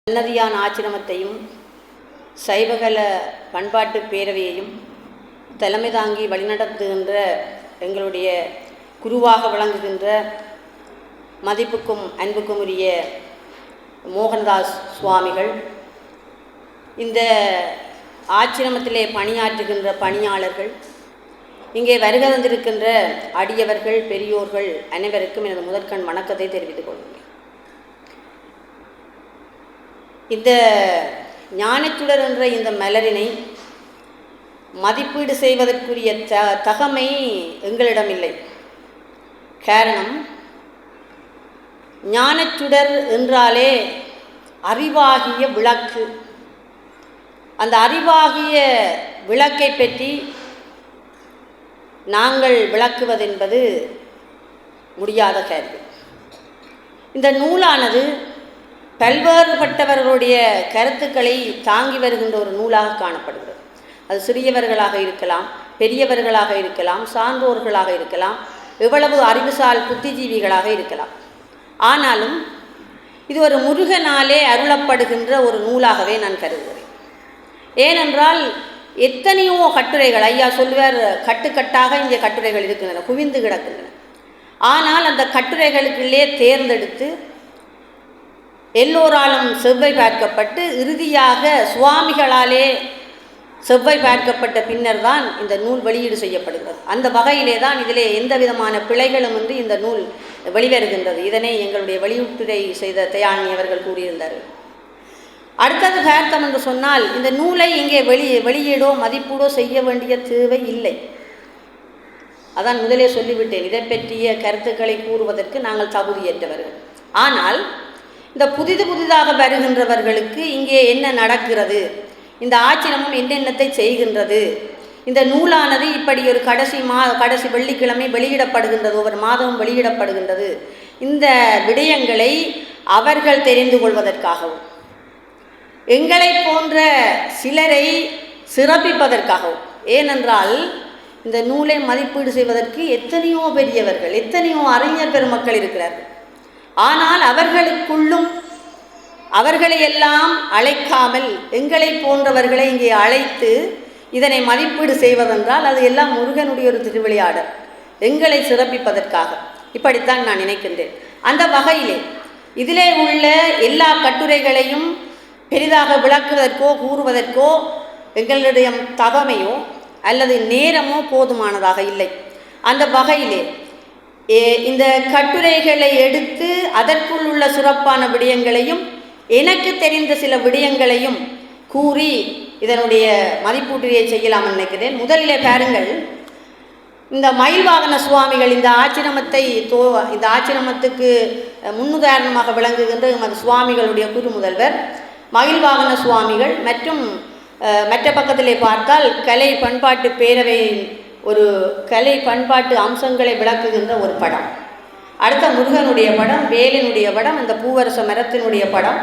சன்னதியான் ஆச்சிரமத்தையும் சைவகல பண்பாட்டு பேரவையையும் தலைமை தாங்கி வழிநடத்துகின்ற எங்களுடைய குருவாக விளங்குகின்ற மதிப்புக்கும் அன்புக்கும் உரிய மோகன்தாஸ் சுவாமிகள், இந்த ஆச்சிரமத்திலே பணியாற்றுகின்ற பணியாளர்கள், இங்கே வருகை வந்திருக்கின்ற அடியவர்கள், பெரியோர்கள் அனைவருக்கும் எனது முதற்கண் வணக்கத்தை தெரிவித்துக் கொள்கிறேன். இந்த ஞானச்சுடர் என்ற இந்த மலரினை மதிப்பீடு செய்வதற்குரிய தகமை எங்களிடம் இல்லை. காரணம், ஞானச்சுடர் என்றாலே அறிவாகிய விளக்கு. அந்த அறிவாகிய விளக்கை பற்றி நாங்கள் விளக்குவதென்பது முடியாத காரியம். இந்த நூலானது பல்வேறுபட்டவர்களுடைய கருத்துக்களை தாங்கி வருகின்ற ஒரு நூலாக காணப்படுகிறது. அது சிறியவர்களாக இருக்கலாம், பெரியவர்களாக இருக்கலாம், சான்றோர்களாக இருக்கலாம், எவ்வளவு அறிவுசால் புத்திஜீவிகளாக இருக்கலாம். ஆனாலும் இது ஒரு முருகனாலே அருளப்படுகின்ற ஒரு நூலாகவே நான் கருதுகிறேன். ஏனென்றால் எத்தனையோ கட்டுரைகள், ஐயா சொல்லுவார், கட்டுக்கட்டாக இங்கே கட்டுரைகள் இருக்கின்றன, குவிந்து கிடக்கின்றன. ஆனால் அந்த கட்டுரைகளுக்குள்ளே தேர்ந்தெடுத்து எல்லோராலும் செவ்வை பார்க்கப்பட்டு இறுதியாக சுவாமிகளாலே செவ்வை பார்க்கப்பட்ட பின்னர் தான் இந்த நூல் வெளியீடு செய்யப்படுகிறது. அந்த வகையிலே தான் இதிலே எந்த விதமான பிழைகளும் இன்றி இந்த நூல் வெளிவருகின்றது. இதனை எங்களுடைய வெளியீட்டுரை செய்த தயானி அவர்கள் கூறியிருந்தார்கள். அடுத்தது பார்த்தோம் என்று சொன்னால், இந்த நூலை இங்கே வெளியீடோ மதிப்பீடோ செய்ய வேண்டிய தேவை இல்லை. அதான் முதலே சொல்லிவிட்டேன், இதை பற்றிய கருத்துக்களை கூறுவதற்கு நாங்கள் தகுதியற்றவர்கள். ஆனால் இந்த புதிதாக வருகின்றவர்களுக்கு இங்கே என்ன நடக்கிறது, இந்த ஆச்சிரமம் என்னென்னத்தை செய்கின்றது, இந்த நூலானது இப்படி ஒரு கடைசி வெள்ளிக்கிழமை வெளியிடப்படுகின்றது, ஒவ்வொரு மாதமும் வெளியிடப்படுகின்றது, இந்த விடயங்களை அவர்கள் தெரிந்து கொள்வதற்காகவும், எங்களை போன்ற சிலரை சிறப்பிப்பதற்காகவும். ஏனென்றால் இந்த நூலை மதிப்பீடு செய்வதற்கு எத்தனையோ பெரியவர்கள், எத்தனையோ அறிஞர் பெருமக்கள் இருக்கிறார்கள். ஆனால் அவர்களுக்குள்ளும் அவர்களையெல்லாம் அழைக்காமல் எங்களை போன்றவர்களை இங்கே அழைத்து இதனை மதிப்பீடு செய்வதென்றால் அது எல்லாம் முருகனுடைய ஒரு திருவிளையாடல், எங்களை சிறப்பிப்பதற்காக. இப்படித்தான் நான் நினைக்கின்றேன். அந்த வகையிலே இதிலே உள்ள எல்லா கட்டுரைகளையும் பெரிதாக விளக்குவதற்கோ கூறுவதற்கோ எங்களுடைய தகமையோ அல்லது நேரமோ போதுமானதாக இல்லை. அந்த வகையிலே இந்த கட்டுரைகளை எடுத்து அதற்குள் உள்ள சிறப்பான விடயங்களையும் எனக்கு தெரிந்த சில விடயங்களையும் கூறி இதனுடைய மதிப்பூட்டியை செய்யலாம் நினைக்கிறேன். முதலிலே பாருங்கள், இந்த மயில்வாகன சுவாமிகள் இந்த ஆச்சிரமத்துக்கு முன்னுதாரணமாக விளங்குகின்ற எமது சுவாமிகளுடைய குரு முதல்வர் மயில்வாகன சுவாமிகள் மற்றும் மற்ற பக்கத்திலே பார்த்தால் கலை பண்பாட்டு பேரவையின் ஒரு கலை பண்பாட்டு அம்சங்களை விளக்குகின்ற ஒரு படம், அடுத்த முருகனுடைய படம், வேலினுடைய படம், இந்த பூவரச மரத்தினுடைய படம்,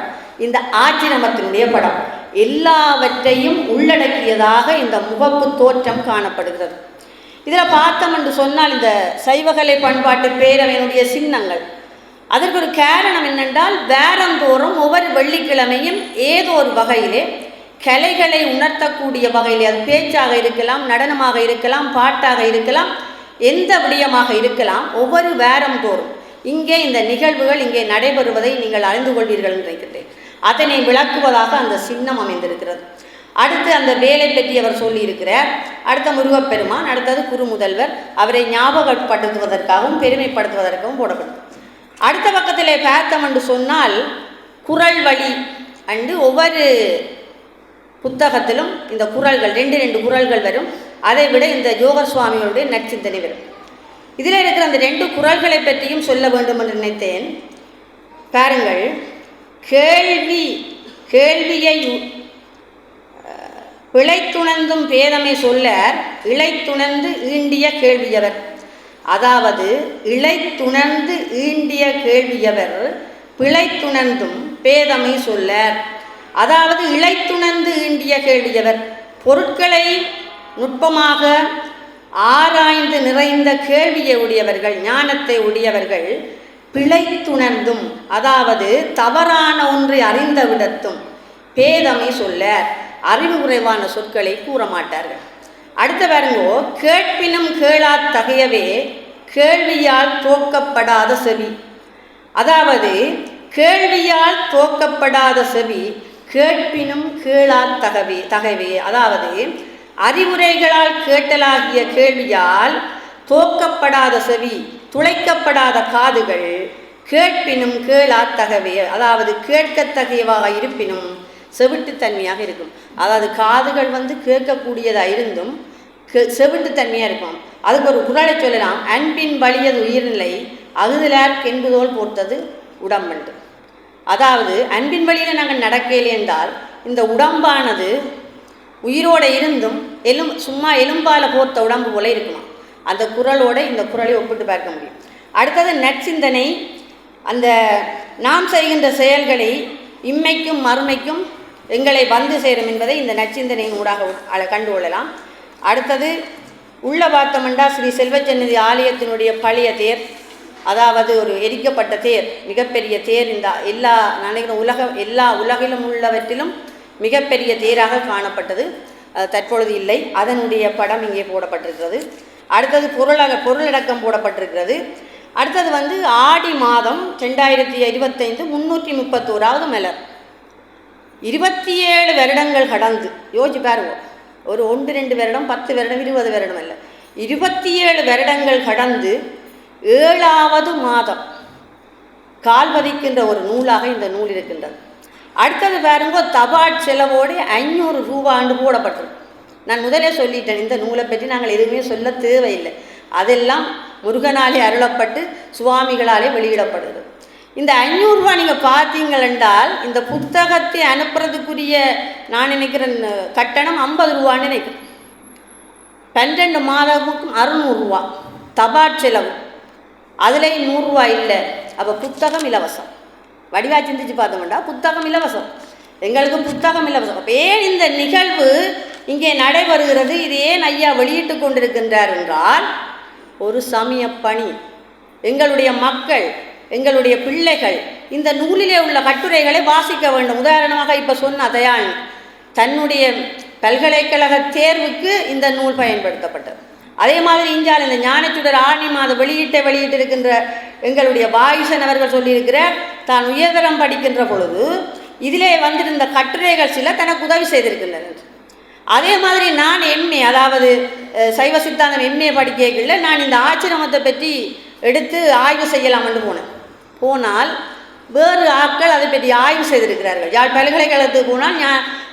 இந்த ஆச்சிரமத்தினுடைய படம், எல்லாவற்றையும் உள்ளடக்கியதாக இந்த முகப்பு தோற்றம் காணப்படுகிறது. இதில் பார்த்தோம் என்று சொன்னால், இந்த சைவகலை பண்பாட்டு பேரவையினுடைய சின்னங்கள், அதற்கு ஒரு காரணம் என்னென்றால், வாரந்தோறும் ஒவ்வொரு வெள்ளிக்கிழமையும் ஏதோ ஒரு வகையிலே கலைகளை உணர்த்தக்கூடிய வகையில், அது பேச்சாக இருக்கலாம், நடனமாக இருக்கலாம், பாட்டாக இருக்கலாம், எந்த விடயமாக இருக்கலாம், ஒவ்வொரு வாரம் தோறும் இங்கே இந்த நிகழ்வுகள் இங்கே நடைபெறுவதை நீங்கள் அறிந்து கொள்வீர்கள் நினைக்கிறேன். அதனை விளக்குவதாக அந்த சின்னம் அமைந்திருக்கிறது. அடுத்து அந்த வேலை பற்றி அவர் சொல்லியிருக்கிறார். அடுத்த முருகப்பெருமான், அடுத்தது குரு முதல்வர், அவரை ஞாபகப்படுத்துவதற்காகவும் பெருமைப்படுத்துவதற்காகவும் போடப்படும். அடுத்த பக்கத்திலே பார்த்தோம் என்று சொன்னால், குறள் வழி அண்டு ஒவ்வொரு புத்தகத்திலும் இந்த குறள்கள் 2 குறள்கள் வரும். அதை விட இந்த ஜோகர் சுவாமிகளுடைய நற்சிந்தனை வரும். இதில் இருக்கிற அந்த 2 குறள்களை பற்றியும் சொல்ல வேண்டும் என்று நினைத்தேன். பாருங்கள், கேள்வியை பிழைத்துணர்ந்தும் பேதமை சொல்லார், இழைத்துணர்ந்து ஈண்டிய கேள்வியவர். அதாவது இழைத்துணர்ந்து ஈண்டிய கேள்வியவர் பிழைத்துணர்ந்தும் பேதமை சொல்லார். அதாவது இழைத்துணர்ந்து ஈண்டிய கேள்வியவர், பொருட்களை நுட்பமாக ஆராய்ந்து நிறைந்த கேள்வியை உடையவர்கள், ஞானத்தை உடையவர்கள் பிழைத்துணர்ந்தும், அதாவது தவறான ஒன்றை அறிந்த விடத்தும் பேதமை சொல்ல அறிவு குறைவான சொற்களை கூற மாட்டார்கள். அடுத்த பாருங்கோ, கேட்பினும் கேளாத்தகையவே கேள்வியால் தோக்கப்படாத செவி. அதாவது கேள்வியால் தோக்கப்படாத செவி கேட்பினும் கேளாத்தகவே, அதாவது அறிவுரைகளால் கேட்டலாகிய கேள்வியால் தோக்கப்படாத செவி, துளைக்கப்படாத காதுகள் கேட்பினும் கேளாத்தகவே, அதாவது கேட்கத்தகையவாக இருப்பினும் செவிட்டுத்தன்மையாக இருக்கும். அதாவது காதுகள் கேட்கக்கூடியதாக இருந்தும் செவிட்டுத்தன்மையாக இருக்கும். அதுக்கு ஒரு குறளை சொல்லலாம், அன்பின் வலியது உயிர்நிலை அகுதலார் என்பதோல் போர்த்தது உடம்புண்டு. அதாவது அன்பின் வழியில் நாங்கள் நடக்கலே என்றால் இந்த உடம்பானது உயிரோடு இருந்தும் சும்மா எலும்பால் போர்த்த உடம்பு போல இருக்குமா. அந்த குறளோடு இந்த குறளை ஒப்பிட்டு பார்க்க முடியும். அடுத்தது நற்சிந்தனை. அந்த நாம் செய்கின்ற செயல்களை இம்மைக்கும் மறுமைக்கும் எங்களை வந்து சேரும் என்பதை இந்த நற்சிந்தனையின் ஊடாக கண்டுகொள்ளலாம். அடுத்தது உள்ள பார்த்தோம்னா ஸ்ரீ செல்வச்சன்னதி ஆலயத்தினுடைய பழைய தேர், அதாவது ஒரு எரிக்கப்பட்ட தேர், மிகப்பெரிய தேர். இந்த எல்லா உலகிலும் உள்ளவற்றிலும் மிகப்பெரிய தேராக காணப்பட்டது. தற்பொழுது இல்லை. அதனுடைய படம் இங்கே போடப்பட்டிருக்கிறது. அடுத்தது பொருளடக்கம் போடப்பட்டிருக்கிறது. அடுத்தது ஆடி மாதம் 2025 331வது மலர். 27 வருடங்கள் கடந்து யோசிச்சு பாருங்க. ஒரு 1-2 வருடம், 10 வருடம், 20 வருடம் அல்ல, 27 வருடங்கள் கடந்து 7வது மாதம் கால்பதிக்கின்ற ஒரு நூலாக இந்த நூல் இருக்கின்றது. அடுத்தது பாருங்க, தபால் செலவோடு 500 ரூபாண்டு போடப்பட்டிருக்கு. நான் முதலே சொல்லிட்டேன், இந்த நூலை பற்றி நாங்கள் எதுவுமே சொல்ல தேவையில்லை. அதெல்லாம் முருகனாலே அருளப்பட்டு சுவாமிகளாலே வெளியிடப்படுகிறது. இந்த 500 ரூபா நீங்கள் பார்த்தீங்கள் என்றால் இந்த புத்தகத்தை அனுப்புறதுக்குரிய நான் நினைக்கிறேன் கட்டணம் 50 ரூபான்னு நினைக்கிறேன். 12 மாதமுக்கும் 600 ரூபா தபால் செலவு, அதுலேயும் 100 ரூபா இல்லை. அப்போ புத்தகம் இலவசம். வடிவா சிந்திச்சு பார்த்தோம்டா புத்தகம் இலவசம், எங்களுக்கு புத்தகம் இலவசம். அப்போ ஏன் இந்த நிகழ்வு இங்கே நடைபெறுகிறது, இது ஏன் ஐயா வெளியிட்டு கொண்டிருக்கின்றார் என்றால் ஒரு சமய பணி. எங்களுடைய மக்கள், எங்களுடைய பிள்ளைகள் இந்த நூலிலே உள்ள கட்டுரைகளை வாசிக்க வேண்டும். உதாரணமாக இப்போ சொன்ன தயான் தன்னுடைய பல்கலைக்கழக தேர்வுக்கு இந்த நூல் பயன்படுத்தப்பட்டது. அதே மாதிரி இந்தியாவில் இந்த ஞானச்சுடர் ஆணி மாத வெளியிட்டிருக்கின்ற எங்களுடைய வாயுசன் அவர்கள் சொல்லியிருக்கிற தான் உயர்தரம் படிக்கின்ற பொழுது இதிலே வந்திருந்த கட்டுரைகள் சில தனக்கு உதவி செய்திருக்கின்றனர். அதே மாதிரி நான் எம்ஏ, அதாவது சைவ சித்தாந்தம் எம்ஏ படிக்கல, நான் இந்த ஆச்சிரமத்தை பற்றி எடுத்து ஆய்வு செய்யலாம் என்று போனால் வேறு ஆட்கள் அதை பற்றி ஆய்வு செய்திருக்கிறார்கள். யாழ் பல்கலைக்கழகத்துக்கு போனால்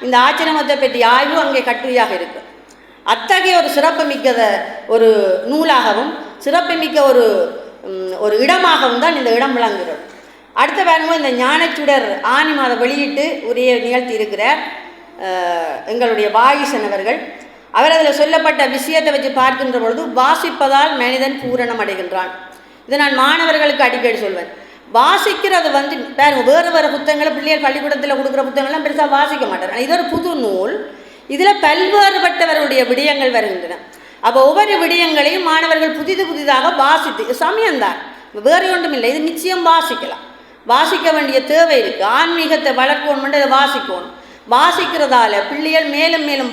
இந்த ஆச்சிரமத்தை பற்றி ஆய்வு அங்கே கட்டுரையாக இருக்கு. அத்தகைய ஒரு சிறப்புமிக்க ஒரு நூலாகவும் சிறப்புமிக்க ஒரு இடமாகவும் தான் இந்த இடம் விளங்குகிறது. அடுத்த பாருங்க, இந்த ஞானச்சுடர் ஆணி மாத வெளியிட்டு உரிய நிகழ்த்தி இருக்கிறார் எங்களுடைய வாயுசன் அவர்கள். அவர் அதில் சொல்லப்பட்ட விஷயத்தை வச்சு பார்க்கின்ற பொழுது வாசிப்பதால் மனிதன் பூரணம் அடைகின்றான். இதை நான் மாணவர்களுக்கு அடிக்கடி சொல்வேன். வாசிக்கிறது பாருங்க, வேறு புத்தகங்களை பிள்ளைகள் பள்ளிக்கூடத்தில் கொடுக்குற புத்தகங்கள்லாம் பெருசாக வாசிக்க மாட்டார். இது ஒரு புது நூல், இதில் பல்வேறுபட்டவருடைய விடயங்கள் வருகின்றன. அப்போ ஒவ்வொரு விடயங்களையும் மாணவர்கள் புதிதாக வாசித்து சமயம்தான், வேறு ஒன்றும் இல்லை, இது நிச்சயம் வாசிக்கலாம். வாசிக்க வேண்டிய தேவை இருக்குது. ஆன்மீகத்தை வளர்க்கணும், இதை வாசிக்கணும். வாசிக்கிறதால பிள்ளைகள் மேலும் மேலும்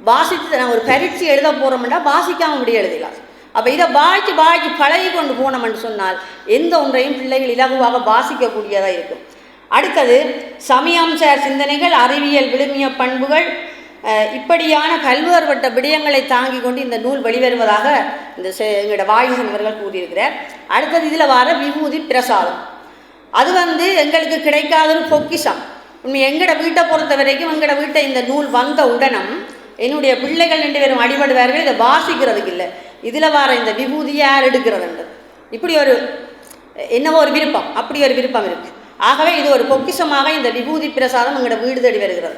வாசித்து நான் ஒரு பரீட்சை எழுத போகிறோம்னா வாசிக்காமல் முடிய எழுதலாம். அப்போ இதை வாய்ச்சி பழகி கொண்டு போனோம்னு சொன்னால் எந்த ஒன்றையும் பிள்ளைகள் இலகுவாக வாசிக்கக்கூடியதாக இருக்கும். அடுத்தது சமயம்சார் சிந்தனைகள், அறிவியல் விழுமிய பண்புகள், இப்படியான பல்வேறுபட்ட விடயங்களை தாங்கி கொண்டு இந்த நூல் வெளிவருவதாக எங்களோட வாயுசன் அவர்கள் கூறியிருக்கிறார். அடுத்தது இதில் வர விபூதி பிரசாதம், அது எங்களுக்கு கிடைக்காத ஒரு பொக்கிஷம். உண்மை எங்களோட வீட்டை பொறுத்த வரைக்கும் எங்களோட வீட்டை இந்த நூல் வந்த உடனும் என்னுடைய பிள்ளைகள் 2 பேரும் அடிபடுவார்கள். இதை வாசிக்கிறதுக்கு இல்லை, இதில் வர இந்த விபூதியை யார் எடுக்கிறதுன்றது இப்படி ஒரு என்னவோ ஒரு விருப்பம், அப்படி ஒரு விருப்பம் இருக்குது. ஆகவே இது ஒரு பொக்கிஷமாக இந்த விபூதி பிரசாதம் எங்களோட வீடு தேடி வருகிறது.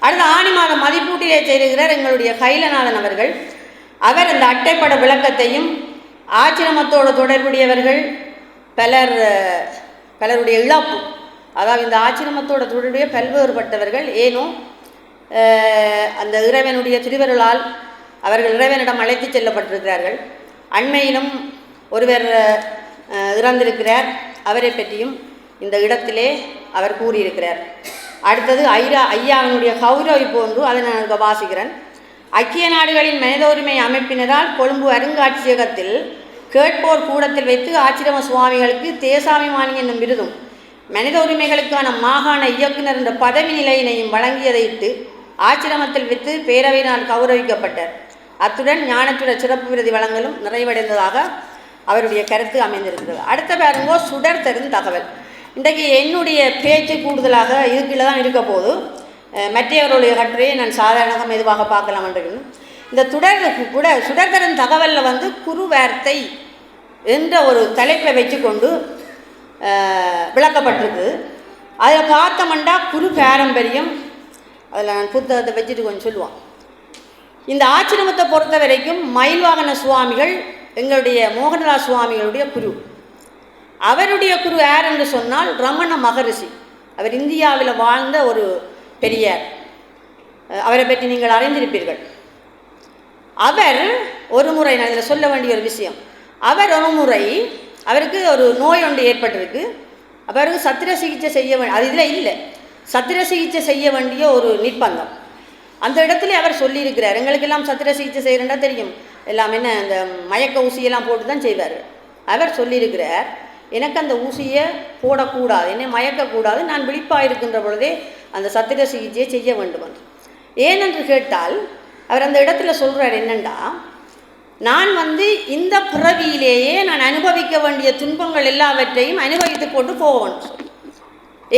அடுத்த ஆணி மாதம் மதிப்பூட்டிலே செய்கிறார் எங்களுடைய கைலநாதன் அவர்கள். அவர் இந்த அட்டைப்பட விளக்கத்தையும் ஆச்சிரமத்தோடு தொடர்புடையவர்கள் பலருடைய இழப்பு, அதாவது இந்த ஆச்சிரமத்தோட தொடர்புடைய பல்வேறுபட்டவர்கள் ஏனோ அந்த இறைவனுடைய திருவருளால் அவர்கள் இறைவனிடம் அழைத்து செல்லப்பட்டிருக்கிறார்கள். அண்மையிலும் ஒருவர் இறந்திருக்கிறார். அவரை பற்றியும் இந்த இடத்திலே அவர் கூறியிருக்கிறார். அடுத்தது ஐயாவினுடைய கௌரவிப்பு ஒன்று, அதை நான் வாசிக்கிறேன். ஐக்கிய நாடுகளின் மனித உரிமை அமைப்பினரால் கொழும்பு அருங்காட்சியகத்தில் கேட்போர் கூடத்தில் வைத்து ஆச்சிரம சுவாமிகளுக்கு தேசாபிமானி என்னும் விருதும் மனித உரிமைகளுக்கான மாகாண இயக்குனர் என்ற பதவி நிலையினையும் வழங்கியதையிட்டு ஆச்சிரமத்தில் வைத்து பேரவையினால் கௌரவிக்கப்பட்டார். அத்துடன் ஞானச்சுட சிறப்பு விருது வழங்கலும் நிறைவடைந்ததாக அவருடைய கருத்து அமைந்திருக்கிறது. அடுத்த பாருங்கோ, சுடர் தரும் தகவல். இன்றைக்கு என்னுடைய பேச்சு கூடுதலாக இதுக்குள்ள தான் இருக்க போது. மற்றவர்களுடைய கட்டுரையை நான் சாதாரணமாக மெதுவாக பார்க்கலாம் என்று இந்த சுடர் தரும் தகவலில் வந்து குரு வார்த்தை என்ற ஒரு தலைப்பை வச்சுக்கொண்டு விளக்கப்பட்டிருக்கு. அதில் பார்த்தோம்னா குரு பாரம்பரியம், அதில் நான் புத்தகத்தை வச்சுட்டு கொஞ்சம் சொல்லுவான். இந்த ஆச்சிரமத்தை பொறுத்த வரைக்கும் மயில்வாகன சுவாமிகள் எங்களுடைய மோகனதாஸ் சுவாமிகளுடைய குரு. அவருடைய குரு யார் என்று சொன்னால் ரமண மகரிஷி. அவர் இந்தியாவில் வாழ்ந்த ஒரு பெரியார். அவரை பற்றி நீங்கள் அறிந்திருப்பீர்கள். அவர் ஒரு முறை, நான் இதில் சொல்ல வேண்டிய ஒரு விஷயம், அவர் ஒரு முறை அவருக்கு ஒரு நோய் ஒன்று ஏற்பட்டிருக்கு. அவருக்கு சத்திர சிகிச்சை செய்ய அது இதில் இல்லை, சத்திர சிகிச்சை செய்ய வேண்டிய ஒரு நிர்பந்தம். அந்த இடத்துல அவர் சொல்லியிருக்கிறார். எங்களுக்கெல்லாம் சத்திர சிகிச்சை செய்கிறேன்னா தெரியும், எல்லாம் என்ன அந்த மயக்க ஊசியெல்லாம் போட்டு தான் செய்வார். அவர் சொல்லியிருக்கிறார், எனக்கு அந்த ஊசியை போடக்கூடாது, என்னை மயக்கக்கூடாது, நான் விழிப்பாக இருக்கின்ற பொழுதே அந்த சத்திர சிகிச்சையை செய்ய வேண்டும் என்று. ஏனென்று கேட்டால் அவர் அந்த இடத்துல சொல்கிறார் என்னென்னா, நான் வந்து இந்த பிறவியிலேயே நான் அனுபவிக்க வேண்டிய துன்பங்கள் எல்லாவற்றையும் அனுபவித்து போட்டு போவேன்.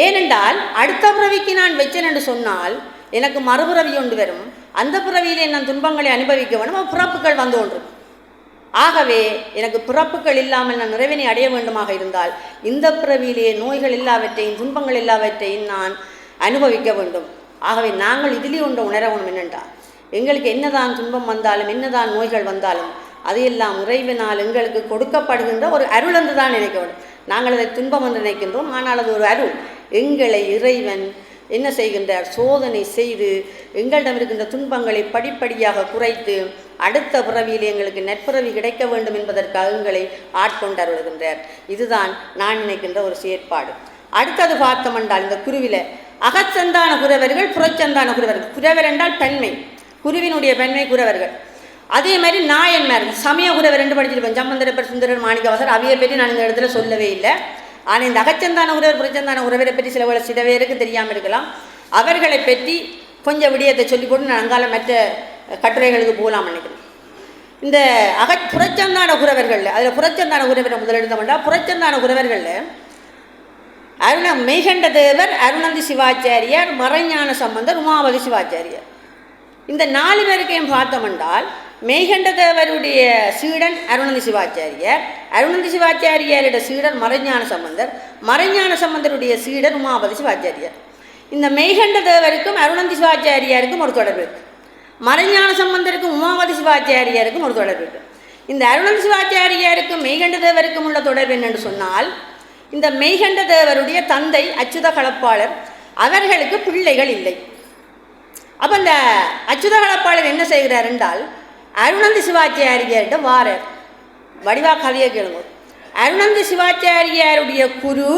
ஏனென்றால் அடுத்த பிறவிக்கு நான் வச்சேன் என்று சொன்னால் எனக்கு மறுபிறவி ஒன்று வரும். அந்த பிறவியிலே நான் துன்பங்களை அனுபவிக்க வேண்டும், பிறப்புகள் வந்து ஒன்று. ஆகவே எனக்கு பிறப்புகள் இல்லாமல் நான் நிறைவினை அடைய வேண்டுமாக இருந்தால் இந்த பிறவியிலே நோய்கள் எல்லாவற்றையும் துன்பங்கள் எல்லாவற்றையும் நான் அனுபவிக்க வேண்டும். ஆகவே நாங்கள் இதிலே ஒன்று உணரணும் என்னென்றால், எங்களுக்கு என்னதான் துன்பம் வந்தாலும் என்னதான் நோய்கள் வந்தாலும் அதையெல்லாம் இறைவனால் எங்களுக்கு கொடுக்கப்படுகின்ற ஒரு அருள் என்று தான் நினைக்க வேண்டும். நாங்கள் அதை துன்பம் என்று நினைக்கின்றோம், ஆனால் அது ஒரு அருள். எங்களை இறைவன் என்ன செய்கின்றார், சோதனை செய்து எங்களிடம் இருக்கின்ற துன்பங்களை படிப்படியாக குறைத்து அடுத்த பிறவியில் எங்களுக்கு நற்பிறவி கிடைக்க வேண்டும் என்பதற்காக எங்களை ஆட்கொண்டு அருள்கின்றார். இதுதான் நான் நினைக்கின்ற ஒரு செயற்பாடு. அடுத்தது பார்த்தோமென்றால் இந்த குருவில அகச்சந்தான குரவர்கள், புறச்சந்தான குரவர்கள். குரவர் என்றால் பெண்மை, குருவினுடைய பெண்மை குரவர்கள். அதே மாதிரி நாயன்மார்கள், சமய குரவர் என்று படிச்சிருப்பேன். சம்பந்தரப்பர், சுந்தரர், மாணிக்கவாசர், அவையை பற்றி நான் இந்த இடத்துல சொல்லவே இல்லை. ஆனால் இந்த அகச்சந்தான உறவர், புறச்சந்தான உறவரை பற்றி சில பேருக்கு தெரியாமல் இருக்கலாம். அவர்களை பற்றி கொஞ்சம் விடயத்தை சொல்லி போட்டு நான் அங்கால மற்ற கட்டுரைகளுக்கு போகலாம் நினைக்கிறேன். இந்த புறச்சந்தான குரவர்களில், அதில் புறச்சந்தான குரவரை முதலெடுத்தோம்னா, புறச்சந்தான குரவர்களில் மெய்கண்ட தேவர், அருணந்தி சிவாச்சாரியார், மறைஞான சம்பந்தர், உமாபதி சிவாச்சாரியார். இந்த 4 பேருக்கையும் பார்த்தோமென்றால் மெய்கண்ட தேவருடைய சீடன் அருணந்தி சிவாச்சாரியார், அருணந்தி சிவாச்சாரியாருடைய சீடர் மறைஞான சம்பந்தர், மறைஞான சம்பந்தருடைய சீடர் உமாபதி சிவாச்சாரியார். இந்த மெய்கண்ட தேவருக்கும் அருணந்தி சிவாச்சாரியாருக்கும் ஒரு தொடர்பு இருக்குது. மறைஞான சம்பந்தருக்கும் உமாபதி சிவாச்சாரியாருக்கும் ஒரு தொடர்பு இருக்குது. இந்த அருணந்தி சிவாச்சாரியாருக்கும் மெய்கண்ட தேவருக்கும் உள்ள தொடர்பு என்னென்று சொன்னால், இந்த மெய்கண்ட தேவருடைய தந்தை அச்சுத கலப்பாளர், அவர்களுக்கு பிள்ளைகள் இல்லை. அப்போ இந்த அச்சுத கலப்பாளர் என்ன செய்கிறார் என்றால், அருணந்தி சிவாச்சாரியார்கிட்ட வாரர். வடிவா கதையை கேளுங்க. அருணந்தி சிவாச்சாரியாருடைய குரு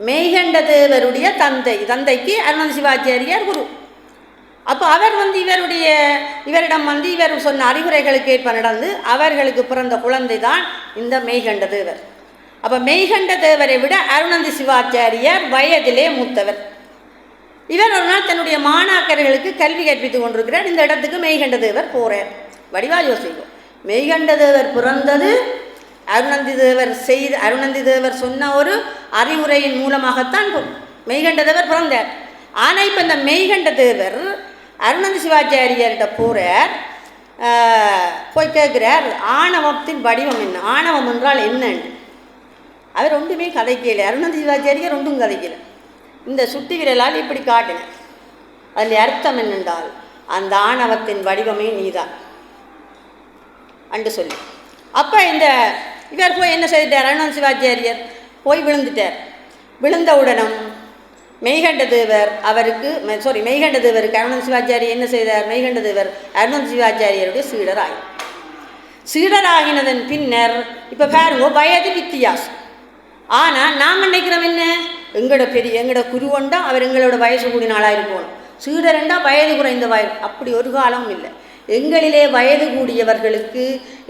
மெய்கண்ட தேவருடைய தந்தைக்கு அருணந்தி சிவாச்சாரியார் குரு. அப்போ அவர் இவரிடம் இவர் சொன்ன அறிவுரைகளுக்கு ஏற்ப நடந்து அவர்களுக்கு பிறந்த குழந்தை தான் இந்த மெய்கண்ட தேவர். அப்போ மெய்கண்ட தேவரை விட அருணந்தி சிவாச்சாரியார் வயதிலே மூத்தவர். இவர் ஒரு நாள் தன்னுடைய மாணாக்கர்களுக்கு கல்வி கற்பித்துக் கொண்டிருக்கிறார். இந்த இடத்துக்கு மெய்கண்ட தேவர் போகிறார். வடிவா யோசிக்கும். மெய்கண்ட தேவர் பிறந்தது அருணந்தி தேவர் சொன்ன ஒரு அறிவுரையின் மூலமாகத்தான் மெய்கண்ட தேவர் பிறந்தார். ஆனால் இப்போ இந்த மெய்கண்ட தேவர் அருணந்தி சிவாச்சாரியார்கிட்ட போகிறார். போய் கேட்குறார், ஆணவத்தின் வடிவம் என்ன, ஆணவம் என்றால் என்னன்னு. அவர் ஒன்றுமே கதைக்கல. அருணந்தி சிவாச்சாரியார் ஒன்றும் கதைக்கல. இந்த சுட்டி விரலால் இப்படி காட்டினேன். அதில் அர்த்தம் என்னென்றால், அந்த ஆணவத்தின் வடிவமே நீதான் அன்று சொல்லி. அப்போ இவர் போய் என்ன செய்தார், அருணந்தி சிவாச்சாரியர் போய் விழுந்துட்டார். விழுந்தவுடனும் மெய்கண்ட தேவர் மெய்கண்ட தேவருக்கு அருணந்தி சிவாச்சாரியர் என்ன செய்தார், மெய்கண்ட தேவர் அருணந்தி சிவாச்சாரியருடைய சீடர் ஆய். சீடராகினதன் பின்னர் இப்போ பாருங்க வயது வித்தியாசம். ஆனால் நாம் நினைக்கிறோம் என்ன, எங்களோட குருவண்டா அவர் எங்களோட வயசு கூடின ஆளாக இருக்கணும், சீடரெண்டா வயது குறைந்த வயது, அப்படி ஒரு காலமும் இல்லை. எங்களிலே வயது கூடியவர்களுக்கு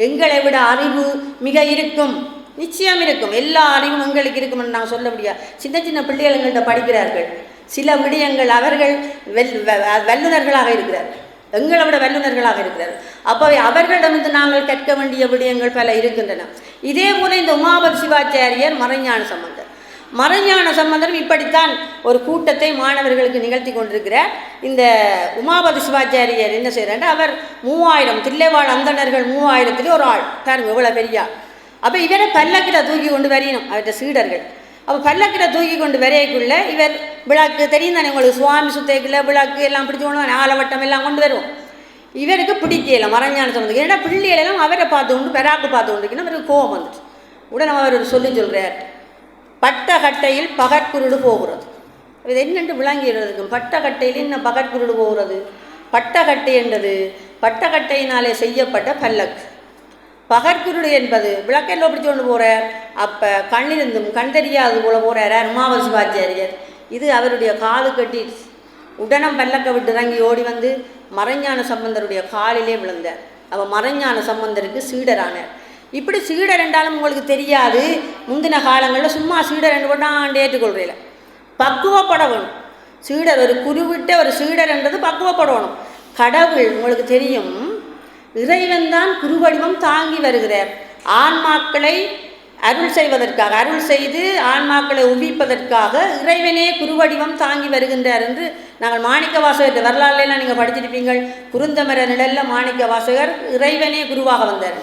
எங்களை விட அறிவு மிக இருக்கும், நிச்சயம் இருக்கும். எல்லா அறிவும் எங்களுக்கு இருக்கும்னு நாங்கள் சொல்ல முடியாது. சின்ன சின்ன பிள்ளைகள் எங்கள்கிட்ட படிக்கிறார்கள், சில விடயங்கள் அவர்கள் வல்லுநர்களாக இருக்கிறார்கள், எங்களை விட வல்லுநர்களாக இருக்கிறார். அப்போவே அவர்களிடமிருந்து நாங்கள் கற்க வேண்டிய விடயங்கள் பல இருக்கின்றன. இதே போல இந்த உமாபதி சிவாச்சாரியர் மறைஞான சம்பந்தரும் இப்படித்தான் ஒரு கூட்டத்தை மாணவர்களுக்கு நிகழ்த்தி கொண்டிருக்கிறார். இந்த உமாபதி சிவாச்சாரியர் என்ன செய்கிறார், அவர் 3000 தில்லைவாழ் அந்தணர்கள் 3000 ஒரு ஆள் பாருங்க, இவ்வளோ பெரியா. அப்போ இவரை பல்லக்கில் தூக்கி கொண்டு வரையணும் அவர்கிட்ட சீடர்கள். அப்போ பல்லக்கில் தூக்கி கொண்டு வரையக்குள்ள இவர் விளக்கு தெரியும் தானே உங்களுக்கு, சுவாமி சுத்தைக்குள்ள விளக்கு எல்லாம் பிடிச்சி கொண்டு ஆலவட்டம் எல்லாம் கொண்டு வருவோம். இவருக்கு பிடிக்கல மறைஞான சம்பந்தம். ஏன்னா பிள்ளைகளெல்லாம் அவரை பார்த்து கொண்டு பெராக்கு பார்த்து கொண்டிருக்கணும். அவருக்கு கோபம் வந்துச்சு. உடனே அவர் சொல்லி சொல்கிறார், பட்டகட்டையில் பகற்குருடு போகிறது. இது என்னென்று விளங்கிறதுக்கு, பட்டகட்டையில் என்ன பகற்குருடு போகிறது? பட்டகட்டை என்றது பட்டகட்டையினாலே செய்யப்பட்ட பல்லக்கு. பகற்குருடு என்பது விளக்கெல்லாம் பிடிச்சி கொண்டு போகிறார். அப்போ கண்ணிருந்தும் கண் தெரியாது போல போகிறார் உமாபதி சிவாச்சாரியர். இது அவருடைய காது கட்டி உடனம் பல்லக்க விட்டு இறங்கி ஓடி வந்து மறைஞான சம்பந்தருடைய காலிலே விழுந்தார். அப்போ மறைஞான சம்பந்தருக்கு சீடரானார். இப்படி சீடர் என்றாலும் உங்களுக்கு தெரியாது, முந்தின காலங்களில் சும்மா சீடர் என்று கொண்டாண்டு ஏற்றுக்கொள்கிறீங்கள, பக்குவப்பட வேணும். சீடர் ஒரு குருவிட்ட ஒரு சீடர் என்றது பக்குவப்படணும். கடவுள் உங்களுக்கு தெரியும், இறைவன் தான் குருவடிவம் தாங்கி வருகிறார். ஆன்மாக்களை அருள் செய்வதற்காக, அருள் செய்து ஆன்மாக்களை உபிப்பதற்காக இறைவனே குருவடிவம் தாங்கி வருகின்றார் என்று நாங்கள் மாணிக்க வாசகர் வரலாறுலாம் நீங்கள் படிச்சிருப்பீங்கள். குருந்தமர நிழல்ல மாணிக்க வாசகர் இறைவனே குருவாக வந்தார்.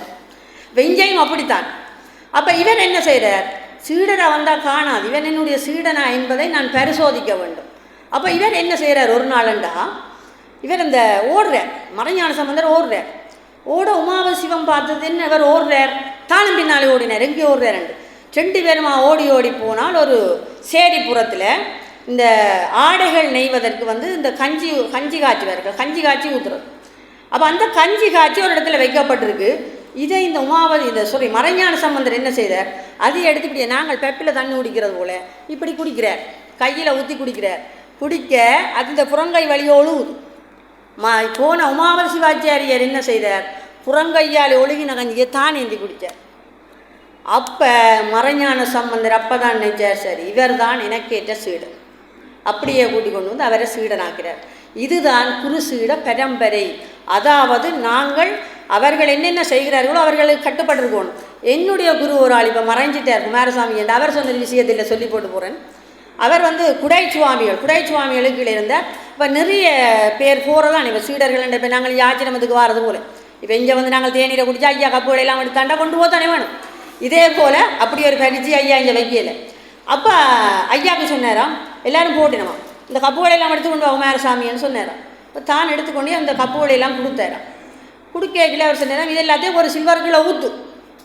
வெஞ்சையும் அப்படித்தான். அப்போ இவன் என்ன செய்கிறார், சீடரை வந்தால் காணாது, இவன் என்னுடைய சீடனா என்பதை நான் பரிசோதிக்க வேண்டும். அப்போ இவர் என்ன செய்கிறார், ஒரு நாளண்டா இவர் இந்த ஓடுறார், மறைஞான சம்பந்தர் ஓடுறார். ஓட உமாபதி சிவம் பார்த்தது என்ன, இவர் ஓடுறார், தானும் பின்னாலே ஓடினார். எங்கே ஓடுறார், 2 பேருமா ஓடி ஓடி போனால் ஒரு சேரிப்புறத்தில் இந்த ஆடைகள் நெய்வதற்கு இந்த கஞ்சி காய்ச்சுவார்கள், கஞ்சி காய்ச்சி ஊற்றுறது. அப்போ அந்த கஞ்சி காய்ச்சி ஒரு இடத்துல வைக்கப்பட்டிருக்கு. இதை இந்த மறைஞான சம்பந்தர் என்ன செய்தார், அதை எடுத்து இப்படி நாங்கள் பெப்பில் தண்ணி குடிக்கிறது போல இப்படி குடிக்கிறார், கையில் ஊற்றி குடிக்கிறார். குடிக்க அது இந்த புறங்கை வழியை ஒழுகுது. போன உமாபதி சிவாச்சாரியர் என்ன செய்தார், புறங்கையால் ஒழுகின கஞ்சியை தான் ஏந்தி குடித்தார். அப்போ மறைஞான சம்பந்தர் அப்போ தான் நினைச்சார், சரி இவர் தான் எனக்கேற்ற சீடர். அப்படியே கூட்டி கொண்டு வந்து அவரை சீடனாக்கிறார். இதுதான் குரு சீட பரம்பரை. அதாவது நாங்கள் அவர்கள் என்னென்ன செய்கிறார்களோ அவர்களுக்கு கட்டுப்பட்டிருக்கணும். என்னுடைய குரு ஒரு ஆள் இப்போ மறைஞ்சிட்டார் குமாரசாமி என்று அவர் சொன்ன விஷயத்தில் சொல்லி போட்டு போகிறேன். அவர் குடைச்சுவாமிகளுக்கு இருந்தார். இப்போ நிறைய பேர் போகிறதான் இப்போ சீடர்கள். இப்போ நாங்கள் யாச்சிரமத்துக்கு வாரது போல், இப்போ இங்கே நாங்கள் தேநீரை குடித்தா ஐயா கப்புகளை எல்லாம் எடுத்தாண்டா கொண்டு போத்தானே வேணும். இதே போல் அப்படி ஒரு பரிச்சு ஐயா இங்கே வைக்கல. அப்போ ஐயாவுக்கு சொன்னாராம், எல்லோரும் போட்டினமா இந்த கப்புகளையெல்லாம் எடுத்து கொண்டு குமாரசாமின்னு சொன்னாராம். இப்போ தான் எடுத்துக்கொண்டு அந்த கப்புகளையெல்லாம் கொடுத்தாராம். குடிக்கல அவர் சொன்னாராம், இது எல்லாத்தையும் ஒரு சில்வருக்குள்ள ஊற்று,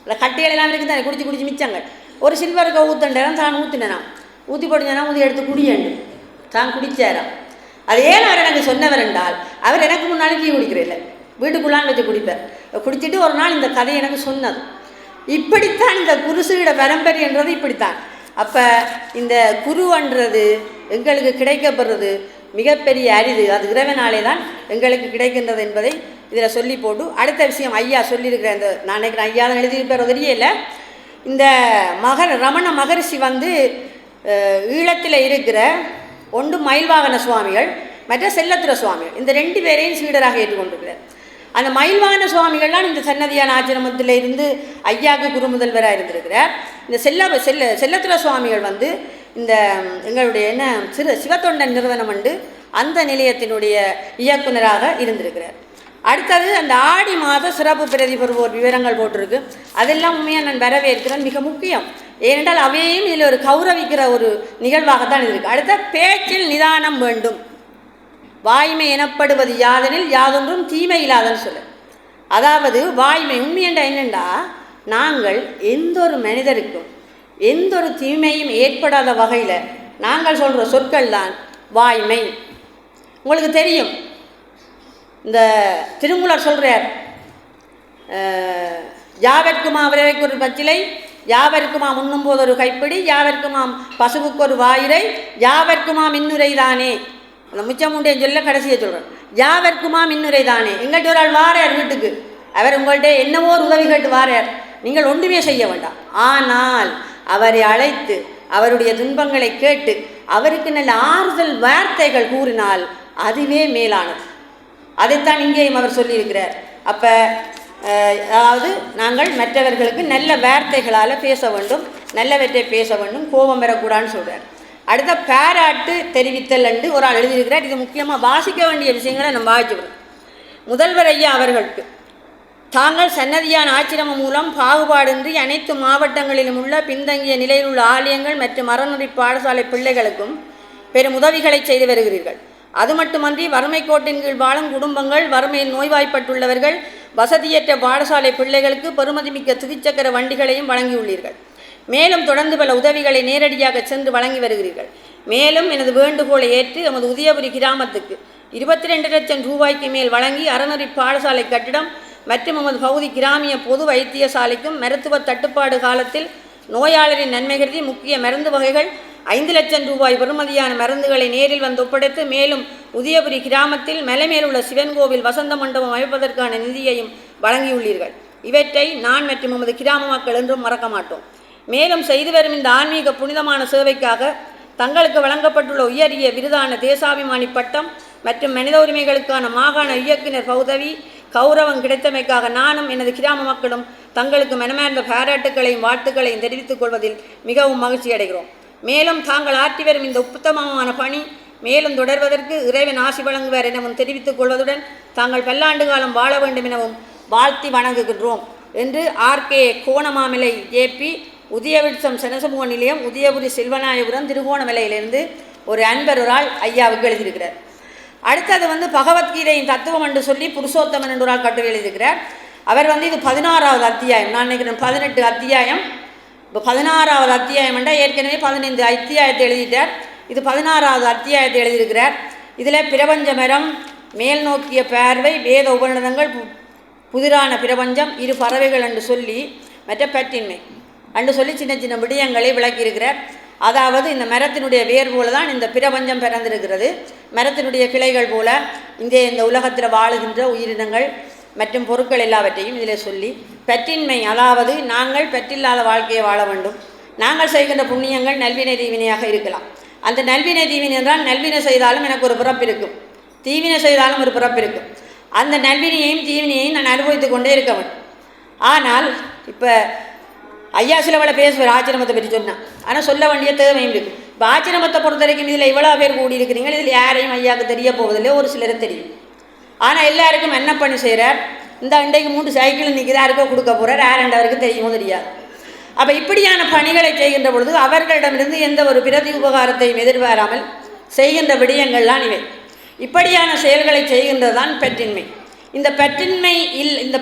இல்லை கட்டைகளெல்லாம் இருக்குது தானே குடிச்சு மிச்சாங்க, ஒரு சில்வருக்கு ஊற்றுண்டாராம். தான் ஊற்றினான், ஊற்றி போட்டுனா ஊற்றி எடுத்து குடியண்டு தான் குடித்தாராம். அது ஏன் அவர் எனக்கு சொன்னவர் என்றால், அவர் எனக்கு முன்னாடி டீ குடிக்கிறதில்லை, வீட்டுக்குள்ளான்னு வச்சு குடிப்பார். குடிச்சிட்டு ஒரு நாள் இந்த கதை எனக்கு சொன்னது. இப்படித்தான் இந்த குருசீட பரம்பரை என்றது இப்படித்தான். அப்போ இந்த குருன்றது எங்களுக்கு கிடைக்கப்படுறது மிகப்பெரிய அரிது, அது இறைவனாலே தான் எங்களுக்கு கிடைக்கின்றது என்பதை இதில் சொல்லி போட்டு அடுத்த விஷயம் ஐயா சொல்லியிருக்கிறேன். இந்த நான் நினைக்கிறேன் ஐயா தான் எழுதியிருப்பார் தெரியல. இந்த ரமண மகரிஷி ஈழத்தில் இருக்கிற ஒன்று மயில்வாகன சுவாமிகள், மற்ற செல்லத்துற சுவாமிகள், இந்த 2 பேரையும் சீடராக ஏற்றுக்கொண்டிருக்கிறார். அந்த மயில்வாகன சுவாமிகள்லாம் இந்த சன்னதியான ஆச்சிரமத்தில் இருந்து ஐயாவுக்கு குரு முதல்வராக இருந்திருக்கிறார். இந்த செல்லத்துற சுவாமிகள் இந்த எங்களுடைய சிவத்தொண்டன் நிறுவனம் அந்த நிலையத்தினுடைய இயக்குனராக இருந்திருக்கிறார். அடுத்தது அந்த ஆடி மாத சிறப்பு பிரதி பெறுவோர் விவரங்கள் போட்டிருக்கு. அதெல்லாம் உண்மையாக நான் வரவேற்கிறேன், மிக முக்கியம். ஏனென்றால் அவையும் இதில் ஒரு கௌரவிக்கிற ஒரு நிகழ்வாகத்தான் இருக்குது. அடுத்த பேச்சில் நிதானம் வேண்டும், வாய்மை எனப்படுவது யாதெனில் யாதொன்றும் தீமை இல்லாதன்னு சொல்ல. அதாவது வாய்மை உண்மையண்டா என்னென்றா, நாங்கள் எந்த ஒரு மனிதருக்கும் எந்த ஒரு தீமையும் ஏற்படாத வகையில் நாங்கள் சொல்கிற சொற்கள் தான் வாய்மை. உங்களுக்கு தெரியும், இந்த திருமூலர் சொல்கிறார், யாவர்க்குமா விரைவைக்கு ஒரு பச்சிலை, யாவர்க்குமாம் உண்ணும்போது ஒரு கைப்பிடி, யாவர்க்குமாம் பசுவுக்கு ஒரு வாயுரை, யாவர்க்குமாம் இன்னுரை தானே. அந்த மிச்சம் உண்டே சொல்ல கடைசியை சொல்கிறேன். யாவர்க்குமாம் இன்னுரை தானே. எங்கள்கிட்ட ஒரு ஆள் வாரார் வீட்டுக்கு, அவர் உங்கள்கிட்ட என்னவோ ஒரு உதவி கேட்டு வாரார், நீங்கள் ஒன்றுமே செய்ய வேண்டாம். ஆனால் அவரை அழைத்து அவருடைய துன்பங்களை கேட்டு அவருக்கு நல்ல ஆறுதல் வார்த்தைகள் கூறினால் அதுவே மேலானது. அதைத்தான் இங்கேயும் அவர் சொல்லியிருக்கிறார். அப்போ அதாவது நாங்கள் மற்றவர்களுக்கு நல்ல வார்த்தைகளால் பேச வேண்டும், நல்லவற்றை பேச வேண்டும், கோபம் வரக்கூடாதுன்னு சொல்கிறார். அடுத்த பாராட்டு தெரிவித்தல் என்று ஒரு ஆள் எழுதியிருக்கிறார். இது முக்கியமாக வாசிக்க வேண்டிய விஷயங்களை நம்ம வாசிக்கிறோம். முதல்வர் ஐயா அவர்களுக்கு தாங்கள் சன்னதியான ஆச்சிரமம் மூலம் பாகுபாடின்றி அனைத்து மாவட்டங்களிலும் உள்ள பின்தங்கிய நிலையில் உள்ள ஆலயங்கள் மற்றும் அறநெறி பாடசாலை பிள்ளைகளுக்கும் பெரும் உதவிகளை செய்து வருகிறீர்கள். அது மட்டுமன்றி வறுமை கோட்டின் கீழ் வாழும் குடும்பங்கள், வறுமையில் நோய்வாய்ப்பட்டுள்ளவர்கள், வசதியற்ற பாடசாலை பிள்ளைகளுக்கு பெறுமதிமிக்க துவிச்சக்கர வண்டிகளையும் வழங்கியுள்ளீர்கள். மேலும் தொடர்ந்து பல உதவிகளை நேரடியாக சென்று வழங்கி வருகிறீர்கள். மேலும் எனது வேண்டுகோளை ஏற்று எமது உதயபுரி கிராமத்துக்கு 22 லட்சம் ரூபாய்க்கு மேல் வழங்கி அறநெறி பாடசாலை கட்டிடம் மற்றும் எமது பகுதி கிராமிய பொது வைத்தியசாலைக்கும் மருத்துவ தட்டுப்பாடு காலத்தில் நோயாளரின் நன்மை கருதி முக்கிய மருந்து வகைகள் 5 லட்சம் ரூபாய் பெறுமதியான மருந்துகளை நேரில் வந்து ஒப்படைத்து, மேலும் உதயபுரி கிராமத்தில் மலைமேல் உள்ள சிவன் கோவில் வசந்த மண்டபம் அமைப்பதற்கான நிதியையும் வழங்கியுள்ளீர்கள். இவற்றை நான் மற்றும் எமது கிராம மக்கள் என்றும் மறக்க மாட்டோம். மேலும் செய்து வரும் இந்த ஆன்மீக புனிதமான சேவைக்காக தங்களுக்கு வழங்கப்பட்டுள்ள உயரிய விருதான தேசாபிமானி பட்டம் மற்றும் மனித உரிமைகளுக்கான மாகாண இயக்குனர் பௌதவி கௌரவம் கிடைத்தமைக்காக நானும் எனது கிராம மக்களும் தங்களுக்கு மனமார்ந்த பாராட்டுக்களையும் வாழ்த்துக்களையும் தெரிவித்துக் கொள்வதில் மிகவும் மகிழ்ச்சி அடைகிறோம். மேலும் தாங்கள் ஆற்றி வரும் இந்த உத்தமமான பணி மேலும் தொடர்வதற்கு இறைவன் ஆசி வழங்குவார் எனவும் தெரிவித்துக் கொள்வதுடன் தாங்கள் பல்லாண்டு காலம் வாழ வேண்டும் எனவும் வாழ்த்தி வணங்குகின்றோம் என்று ஆர்கே கோணமாமலை ஜேபி, உதயவிருட்சம் சனசமூக நிலையம், உதயபுரி செல்வநாயபுரம், திருகோணமலையிலிருந்து ஒரு அன்பர் ஒரு ஆள் ஐயாவுக்கு எழுதியிருக்கிறார். அடுத்தது பகவத்கீதையின் தத்துவம் என்று சொல்லி புருஷோத்தமன் என்ற ஒரு ஆள் கட்டுரை எழுதியிருக்கிறார். அவர் இது 16வது அத்தியாயம், நான் நினைக்கிறேன் 18 அத்தியாயம். இப்போ 16வது அத்தியாயம் என்றால் ஏற்கனவே 15 அத்தியாயத்தை எழுதிட்டார். இது 16வது அத்தியாயத்தை எழுதியிருக்கிறார். இதில் பிரபஞ்ச மரம், மேல் நோக்கிய பார்வை, வேத உபநிடதங்கள், புதிரான பிரபஞ்சம், இரு பறவைகள் என்று சொல்லி மற்ற பற்றின்மை என்று சொல்லி சின்ன சின்ன விடயங்களை விளக்கியிருக்கிறார். அதாவது இந்த மரத்தினுடைய வேர் போல தான் இந்த பிரபஞ்சம் பிறந்திருக்கிறது. மரத்தினுடைய கிளைகள் போல இந்த உலகத்தில் வாழுகின்ற உயிரினங்கள் மற்றும் பொருட்கள் எல்லாவற்றையும் இதில் சொல்லி பற்றின்மை, அதாவது நாங்கள் பற்றில்லாத வாழ்க்கையை வாழ வேண்டும். நாங்கள் செய்கின்ற புண்ணியங்கள் நல்வினை தீவினையாக இருக்கலாம். அந்த நல்வினை தீவினை என்றால் நல்வினை செய்தாலும் எனக்கு ஒரு பிறப்பு இருக்கும், தீவினை செய்தாலும் ஒரு பிறப்பு இருக்கும். அந்த நல்வினையையும் தீவினையையும் நான் அனுபவித்து கொண்டே இருக்க வேண்டும். ஆனால் இப்போ ஐயா சிலவளை பேசுவார் ஆச்சிரமத்தை பற்றி சொன்னால், ஆனால் சொல்ல வேண்டிய தேவையும் இருக்குது. இப்போ ஆச்சிரமத்தை பொறுத்த வரைக்கும் இதில் இவ்வளோ பேர் கூடி இருக்கிறீங்க, இதில் யாரையும் ஐயாவுக்கு தெரிய போவதில்லை, ஒரு சிலரை தெரியும். ஆனால் எல்லாருக்கும் என்ன பண்ணி செய்கிறார், இந்த இன்றைக்கு 3 சைக்கிள் நிற்கிது, யாருக்கோ கொடுக்க போகிறார், யாரெண்டவருக்கு தெரியுமோ தெரியாது. அப்போ இப்படியான பணிகளை செய்கின்ற பொழுது அவர்களிடமிருந்து எந்த ஒரு பிரதி உபகாரத்தையும் எதிர்பாராமல் செய்கின்ற விடயங்கள்லாம் இவை. இப்படியான செயல்களை செய்கின்றது தான் பற்றின்மை. இந்த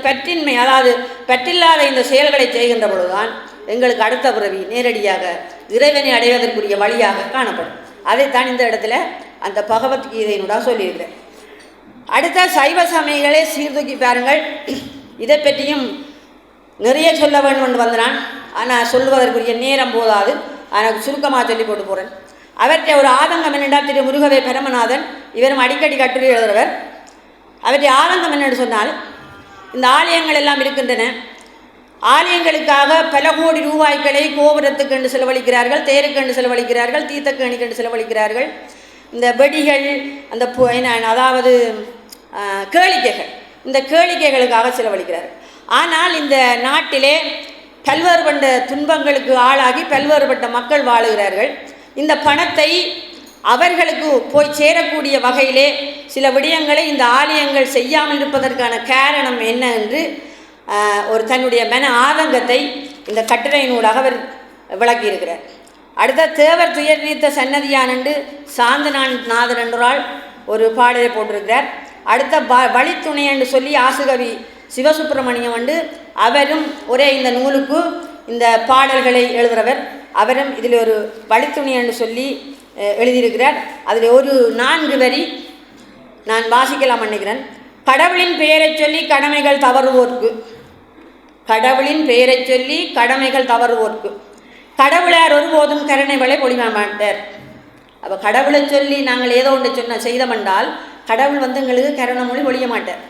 பற்றின்மை அதாவது பற்றில்லாத இந்த செயல்களை செய்கின்ற பொழுதுதான் எங்களுக்கு அடுத்த பிறவி நேரடியாக இறைவனை அடைவதற்குரிய வழியாக காணப்படும். அதைத்தான் இந்த இடத்துல அந்த பகவத்கீதையினுடைய சொல்லியிருக்கிறேன். அடுத்த சைவ சமயங்களே சீர்தூக்கி பாருங்கள். இதை பற்றியும் நிறைய சொல்ல வேண்டும் என்று வந்தான், ஆனால் சொல்லுவதற்குரிய நேரம் போதாது. எனக்கு சுருக்கமாக சொல்லி போட்டு போகிறேன். அவற்றை ஒரு ஆதங்கம் என்னென்றா திரு முருகவே பரமநாதன், இவரும் அடிக்கடி கட்டுரை எழுதுகிறவர். அவற்றை ஆதங்கம் என்னென்று சொன்னால், இந்த ஆலயங்கள் எல்லாம் இருக்கின்றன, ஆலயங்களுக்காக பல கோடி ரூபாய்களை கோபுரத்துக்கு என்று செலவழிக்கிறார்கள், தேருக்கென்று செலவழிக்கிறார்கள், தீர்த்தக்கேணிக்கென்று செலவழிக்கிறார்கள். இந்த வெடிகள், அந்த அதாவது கேளிக்கைகள், இந்த கேளிக்கைகளுக்காக செலவழிக்கிறார்கள். ஆனால் இந்த நாட்டிலே பல்வேறுபட்ட துன்பங்களுக்கு ஆளாகி பல்வேறுபட்ட மக்கள் வாழுகிறார்கள். இந்த பணத்தை அவர்களுக்கு போய் சேரக்கூடிய வகையிலே சில விடயங்களை இந்த ஆலயங்கள் செய்யாமல் இருப்பதற்கான காரணம் என்ன என்று ஒரு தன்னுடைய மன ஆதங்கத்தை இந்த கட்டுரையினூடாக அவர் விளக்கியிருக்கிறார். அடுத்த தேவர் துயர் நீத்த சன்னதியான் என்று சாந்தநாதன் என்றால் ஒரு பாடலை போட்டிருக்கிறார். அடுத்த வழித்துணை என்று சொல்லி ஆசுகவி சிவசுப்பிரமணியம் என்று அவரும் ஒரே இந்த நூலுக்கு இந்த பாடல்களை எழுதுகிறவர். அவரும் இதில் ஒரு வழித்துணை என்று சொல்லி எழுதியிருக்கிறார். அதில் ஒரு 4 வரி நான் வாசிக்கலாம் நினைக்கிறேன். கடவுளின் பெயரை சொல்லி கடமைகள் தவறுவோர்க்கு கடவுளின் பெயரை சொல்லி கடமைகள் தவறுவோர்க்கு கடவுளார் ஒருபோதும் கருணைகளை பொழிய மாட்டார். அப்போ கடவுளை சொல்லி நாங்கள் ஏதோ ஒன்று செய்தமென்றால் கடவுள் எங்களுக்கு கருணை மொழி பொழிய மாட்டார்.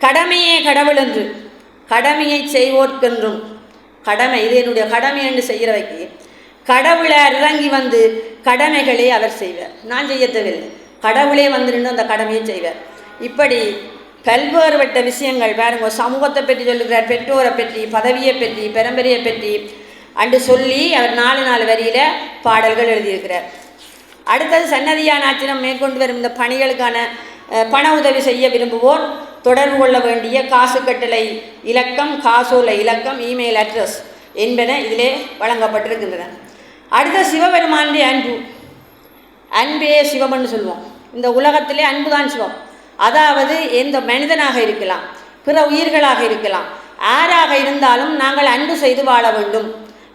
கடமையே கடவுள் என்று கடமையை செய்வோர்க்கென்றும் கடமை இது என்னுடைய கடமை என்று செய்கிறவைக்கு கடவுளார் இறங்கி கடமைகளே அவர் செய்வார். நான் செய்ய தேவையில்லை, கடவுளே நின்று அந்த கடமையை செய்வார். இப்படி பல்வேறுபட்ட விஷயங்கள் பாருங்க. சமூகத்தை பற்றி சொல்லுகிறார், பெற்றோரை பற்றி, பதவியை பற்றி, பரம்பரையை பற்றி அன்று சொல்லி அவர் 4 வரியில் பாடல்கள் எழுதியிருக்கிறார். அடுத்தது சன்னதியான ஆச்சிரம் மேற்கொண்டு வரும் இந்த பணிகளுக்கான பண உதவி செய்ய விரும்புவோர் தொடர்பு கொள்ள வேண்டிய காசு கட்டளை இலக்கம், காசோலை இலக்கம், இமெயில் அட்ரஸ் என்பன இதிலே வழங்கப்பட்டிருக்கின்றன. அடுத்த சிவபெருமானுடைய அன்பு. அன்பே சிவம்னு சொல்லுவோம். இந்த உலகத்திலே அன்புதான் சிவம். அதாவது எந்த மனிதனாக இருக்கலாம், பிற உயிர்களாக இருக்கலாம், யாராக இருந்தாலும் நாங்கள் அன்பு செய்து வாழ வேண்டும்.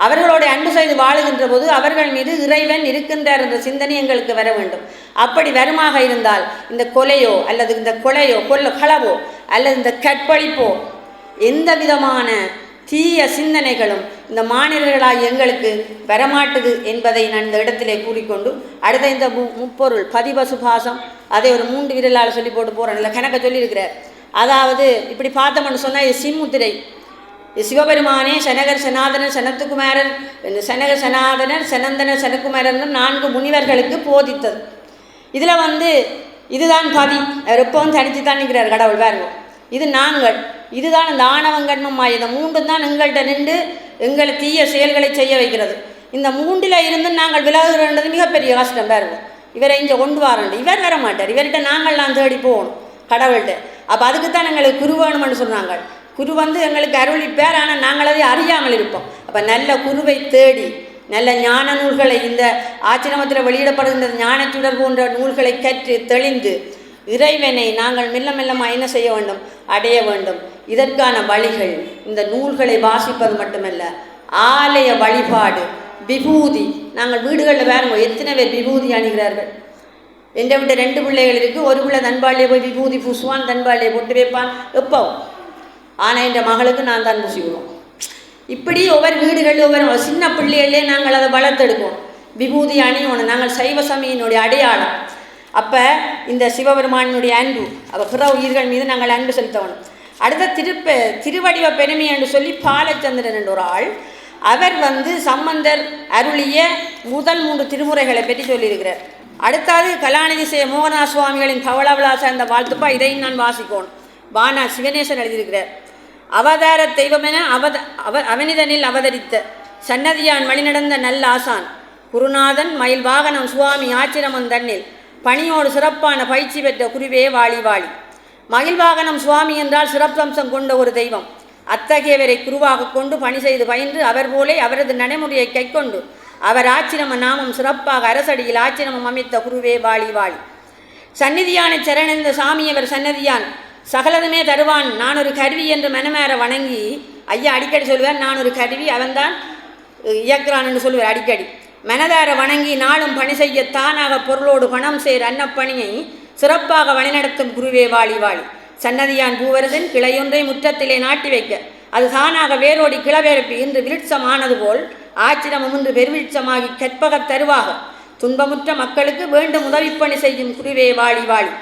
அவர்களோட அன்பு செய்து வாழுகின்ற போது அவர்கள் மீது இறைவன் இருக்கின்றார் என்ற சிந்தனை எங்களுக்கு வர வேண்டும். அப்படி வருமாக இருந்தால் இந்த கொலையோ அல்லது இந்த கொலையோ களவோ அல்லது இந்த கற்பழிப்போ எந்த விதமான தீய சிந்தனைகளும் இந்த மாநிலங்களாக எங்களுக்கு வரமாட்டுது என்பதை நான் இந்த இடத்திலே கூறிக்கொண்டு அடுத்த இந்த முப்பொருள் பதிபசு பாசம் அதை ஒரு 3 விரலால் சொல்லி போட்டு போகிறேன். இல்லை கணக்க சொல்லியிருக்கிறார். அதாவது இப்படி பார்த்தோம்னு சொன்னால் இது சிம்முத்திரை. சிவபெருமானே சனகர் சனாதனர் சனத்துக்குமாரன், சனகர் சனாதனர் சனந்தனர் சனக்குமாரன் 4 முனிவர்களுக்கு போதித்தது. இதில் இதுதான் பதி. அவர் எப்பவும் தனித்து தான் நிற்கிறார் கடவுள். பாருங்க, இது நாங்கள், இதுதான் இந்த ஆணவங்கண்ணும் இந்த 3 தான் எங்கள்கிட்ட நின்று எங்களை தீய செயல்களை செய்ய வைக்கிறது. இந்த 3ல் இருந்து நாங்கள் விலகுகின்றது மிகப்பெரிய கஷ்டம். பாருங்க, இவரை இங்கே கொண்டு வரண்டு, இவர் வர மாட்டார். இவர்கிட்ட நாங்கள் தேடி போகணும் கடவுள்கிட்ட. அப்போ அதுக்குத்தான் எங்களுக்கு குரு வேணும்னு சொன்னாங்க. குரு எங்களுக்கு அருளிப்பார், ஆனால் நாங்கள் அதை அறியாமல் இருப்போம். அப்போ நல்ல குருவை தேடி நல்ல ஞான நூல்களை இந்த ஆச்சிரமத்தில் வெளியிடப்படுகின்ற ஞானச்சுடர் போன்ற நூல்களை கற்று தெளிந்து இறைவனை நாங்கள் மெல்ல மெல்லமாக என்ன செய்ய வேண்டும், அடைய வேண்டும். இதற்கான வழிகள் இந்த நூல்களை வாசிப்பது மட்டுமல்ல, ஆலய வழிபாடு, விபூதி. நாங்கள் வீடுகளில் வேறுங்க எத்தனை பேர் விபூதி அணிகிறார்கள். எந்த விட்ட 2 பிள்ளைகள் இருக்குது. ஒரு பிள்ளை தன்பாளியை போய் விபூதி பூசுவான், தன்பாளியை போட்டு வைப்பான் எப்பவும். ஆனால் என்ற மகளுக்கு நான் தான் பூசி விடுவோம். இப்படி ஒவ்வொரு வீடுகளில் ஒவ்வொரு சின்ன பிள்ளைகளே நாங்கள் அதை வளர்த்தெடுப்போம். விபூதி அணியணும். நாங்கள் சைவ சமயினுடைய அடையாளம். அப்போ இந்த சிவபெருமானுடைய அன்பு, அப்போ பிற உயிர்கள் மீது நாங்கள் அன்பு செலுத்தணும். அடுத்த திருவடிவ பெருமை என்று சொல்லி பாலச்சந்திரன் என்ற ஒரு ஆள், அவர் சம்பந்தர் அருளிய முதல் 3 திருமுறைகளை பற்றி சொல்லியிருக்கிறார். அடுத்தது கலாநிதி மோகனா சுவாமிகளின் பவளவிலாச அந்த வாழ்த்துப்பா, இதையும் நான் வாசிக்கணும். வானா சிவனேசன் எழுதியிருக்கிறார். அவதார தெய்வமென அவனிதனில் அவதரித்த சன்னதியான் வழிநடந்த நல்ல ஆசான் குருநாதன் மயில் வாகனம் சுவாமி ஆச்சிரமம் தன்னில் பணியோடு சிறப்பான பயிற்சி பெற்ற குருவே வாழி வாழி. மயில் வாகனம் சுவாமி என்றால் சிறப்பம்சம் கொண்ட ஒரு தெய்வம். அத்தகையவரை குருவாக கொண்டு பணி செய்து பயின்று அவர் போலே அவரது நடைமுறையை கைக்கொண்டு அவர் ஆச்சிரம நாமம் சிறப்பாக அரசடியில் ஆச்சிரமம் அமைத்த குருவே வாழி வாழி. சந்நிதியான சரணந்த சாமியவர் சன்னதியான் சகலதுமே தருவான், நான் ஒரு கருவி என்று மனமேற வணங்கி. ஐயா அடிக்கடி சொல்லுவார், நான் ஒரு கருவி, அவன்தான் இயக்குறான் என்று சொல்லுவார் அடிக்கடி. மனதார வணங்கி நாளும் பணி செய்ய தானாக பொருளோடு பணம் சேர் அன்னப்பணியை சிறப்பாக வழிநடத்தும் குருவே வாழி வாழி. சன்னதியான் பூவரசன் கிளையொன்றை முற்றத்திலே நாட்டி வைக்க அது தானாக வேரோடி கிளவேற்பி இன்று விருட்சமானது போல் ஆச்சிரமம் இன்று பெருவிருட்சமாகி கற்பகத் தருவாக துன்பமுற்ற மக்களுக்கு வேண்டும் உதவிப்பணி செய்யும் குருவே வாழி வாழி.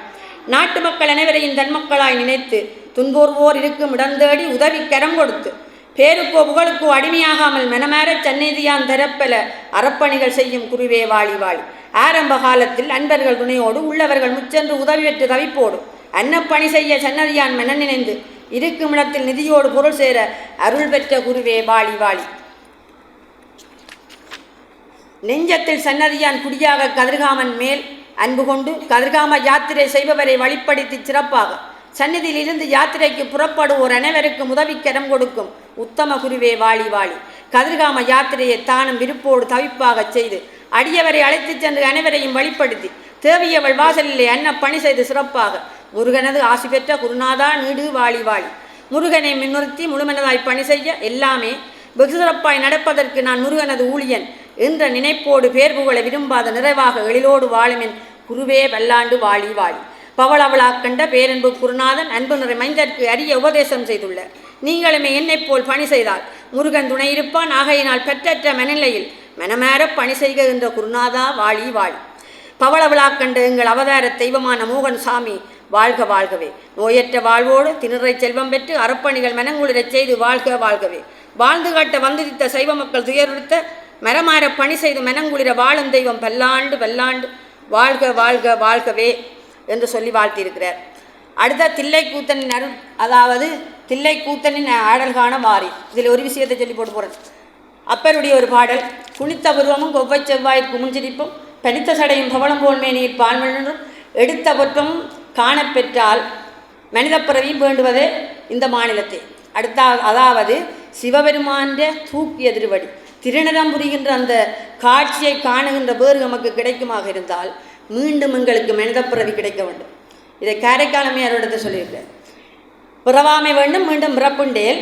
நாட்டு மக்கள் அனைவரையும் தன்மக்களாய் நினைத்து துன்போர்வோர் இருக்கும் இடந்தேடி உதவி கரம் கொடுத்து பேருக்கோ புகழுக்கோ அடிமையாகாமல் மனமேற சந்நிதியான் தரப்பல அறப்பணிகள் செய்யும் குருவே வாழி வாழி. ஆரம்ப காலத்தில் அன்பர்கள் துணையோடு உள்ளவர்கள் முச்சென்று உதவி பெற்று தவிப்போடு அன்னப்பணி செய்ய சன்னதியான் மன நினைந்து இருக்கும் இடத்தில் நிதியோடு பொருள் சேர அருள் பெற்ற குருவே வாழி வாழி. நெஞ்சத்தில் சன்னதியான் குடியாக கதிர்காமன் மேல் அன்பு கொண்டு கதிர்காம யாத்திரை செய்பவரை வழிப்படுத்தி சிறப்பாக சந்நிதியில் இருந்து யாத்திரைக்கு புறப்படுவோர் அனைவருக்கும் உதவிக்கரம் கொடுக்கும் உத்தம குருவே வாழி வாழி. கதிர்காம யாத்திரையை தானும் விருப்போடு தவிப்பாக செய்து அடியவரை அழைத்துச் சென்று அனைவரையும் வழிப்படுத்தி தேவியவள் வாசலிலே அன்னப்பணி செய்து சிறப்பாக முருகனது ஆசி பெற்ற குருநாதா நீடு வாழி வாழி. முருகனை முன்னிறுத்தி முழுமனதாய் பணி செய்ய எல்லாமே வெகு சிறப்பாய் நடப்பதற்கு நான் முருகனது ஊழியன் என்ற நினைப்போடு பேர் புகழ விரும்பாத நிறைவாக எழிலோடு வாழுமென் குருவே வல்லாண்டு வாழி வாழி. பவளவளாக் கண்ட பேரன்பு குருநாதன் அன்பு நிறை மைந்தற்கு அரிய உபதேசம் செய்துள்ள நீங்களுமே என்னைப் போல் பணி செய்தால் முருகன் துணை இருப்பான். ஆகையினால் பெற்றற்ற மனநிலையில் மனமேற பணி செய்கின்ற குருநாதா வாழி வாழி. பவள விழா கண்ட எங்கள் அவதார தெய்வமான மோகன் சாமி வாழ்க வாழ்கவே. நோயற்ற வாழ்வோடு திணறை செல்வம் பெற்று அறப்பணிகள் மனங்குளிரச் செய்து வாழ்க வாழ்கவே. வாழ்ந்து காட்ட வந்துதித்த சைவ மக்கள் துயருடுத்த மரமாற பணி செய்து மனங்குளிர வாழும் தெய்வம் பல்லாண்டு பல்லாண்டு வாழ்க வாழ்க வாழ்கவே என்று சொல்லி வாழ்த்தியிருக்கிறார். அடுத்த தில்லைக்கூத்தனின் அருள், அதாவது தில்லைக்கூத்தனின் ஆடல் காண வாரி. இதில் ஒரு விஷயத்தை சொல்லி போட்டு போகிறேன். அப்பருடைய ஒரு பாடல். குனித்த புருவமும் கொவ்வை செவ்வாய் குமிஞ்சிரிப்பும் பனித்த சடையும் பவளம் போல் மேனியில் பால்மலனும் எடுத்த பொற்றமும் காணப்பெற்றால் மனித பிறவியும் வேண்டுவதே இந்த மாநிலத்தை. அதாவது சிவபெருமான் தூக்கிய திருவடி திருநிறம் புரிகின்ற அந்த காட்சியை காணுகின்ற பேறு நமக்கு கிடைக்குமாக இருந்தால் மீண்டும் எங்களுக்கு மனித பிறவி கிடைக்க வேண்டும். இதை காரைக்காலமே அவரிடத்தை சொல்லியிருக்கிறார். பிறவாமை வேண்டும் மீண்டும் பிறப்புண்டேல்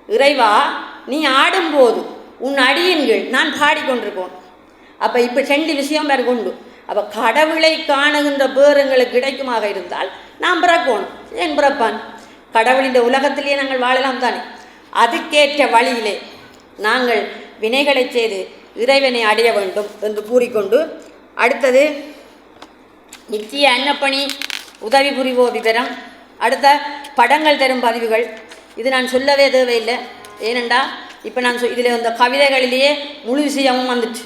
இறைவா நீ ஆடும்போது உன் அடியின் கீழ் நான் பாடிக்கொண்டிருக்கோம். அப்போ இப்போ 2 விஷயம் வேறு கொண்டு. அப்போ கடவுளை காணுகின்ற பேர் எங்களுக்கு கிடைக்குமாக இருந்தால் நாம் பிறக்கணும். ஏன் பிறப்பான்? கடவுளின் உலகத்திலேயே நாங்கள் வாழலாம் தானே. அதுக்கேற்ற வழியிலே நாங்கள் வினைகளை செய்து இறைவனை அடைய வேண்டும் என்று கூறிக்கொண்டு அடுத்தது நித்திய அன்னப்பணி உதவி புரிவோ விவரம். அடுத்த படங்கள் தரும் பதிவுகள். இது நான் சொல்லவே தேவையில்லை. ஏனெண்டா இப்போ நான் இதில் இந்த கவிதைகளிலேயே முழு விஷயமும் வந்துச்சு.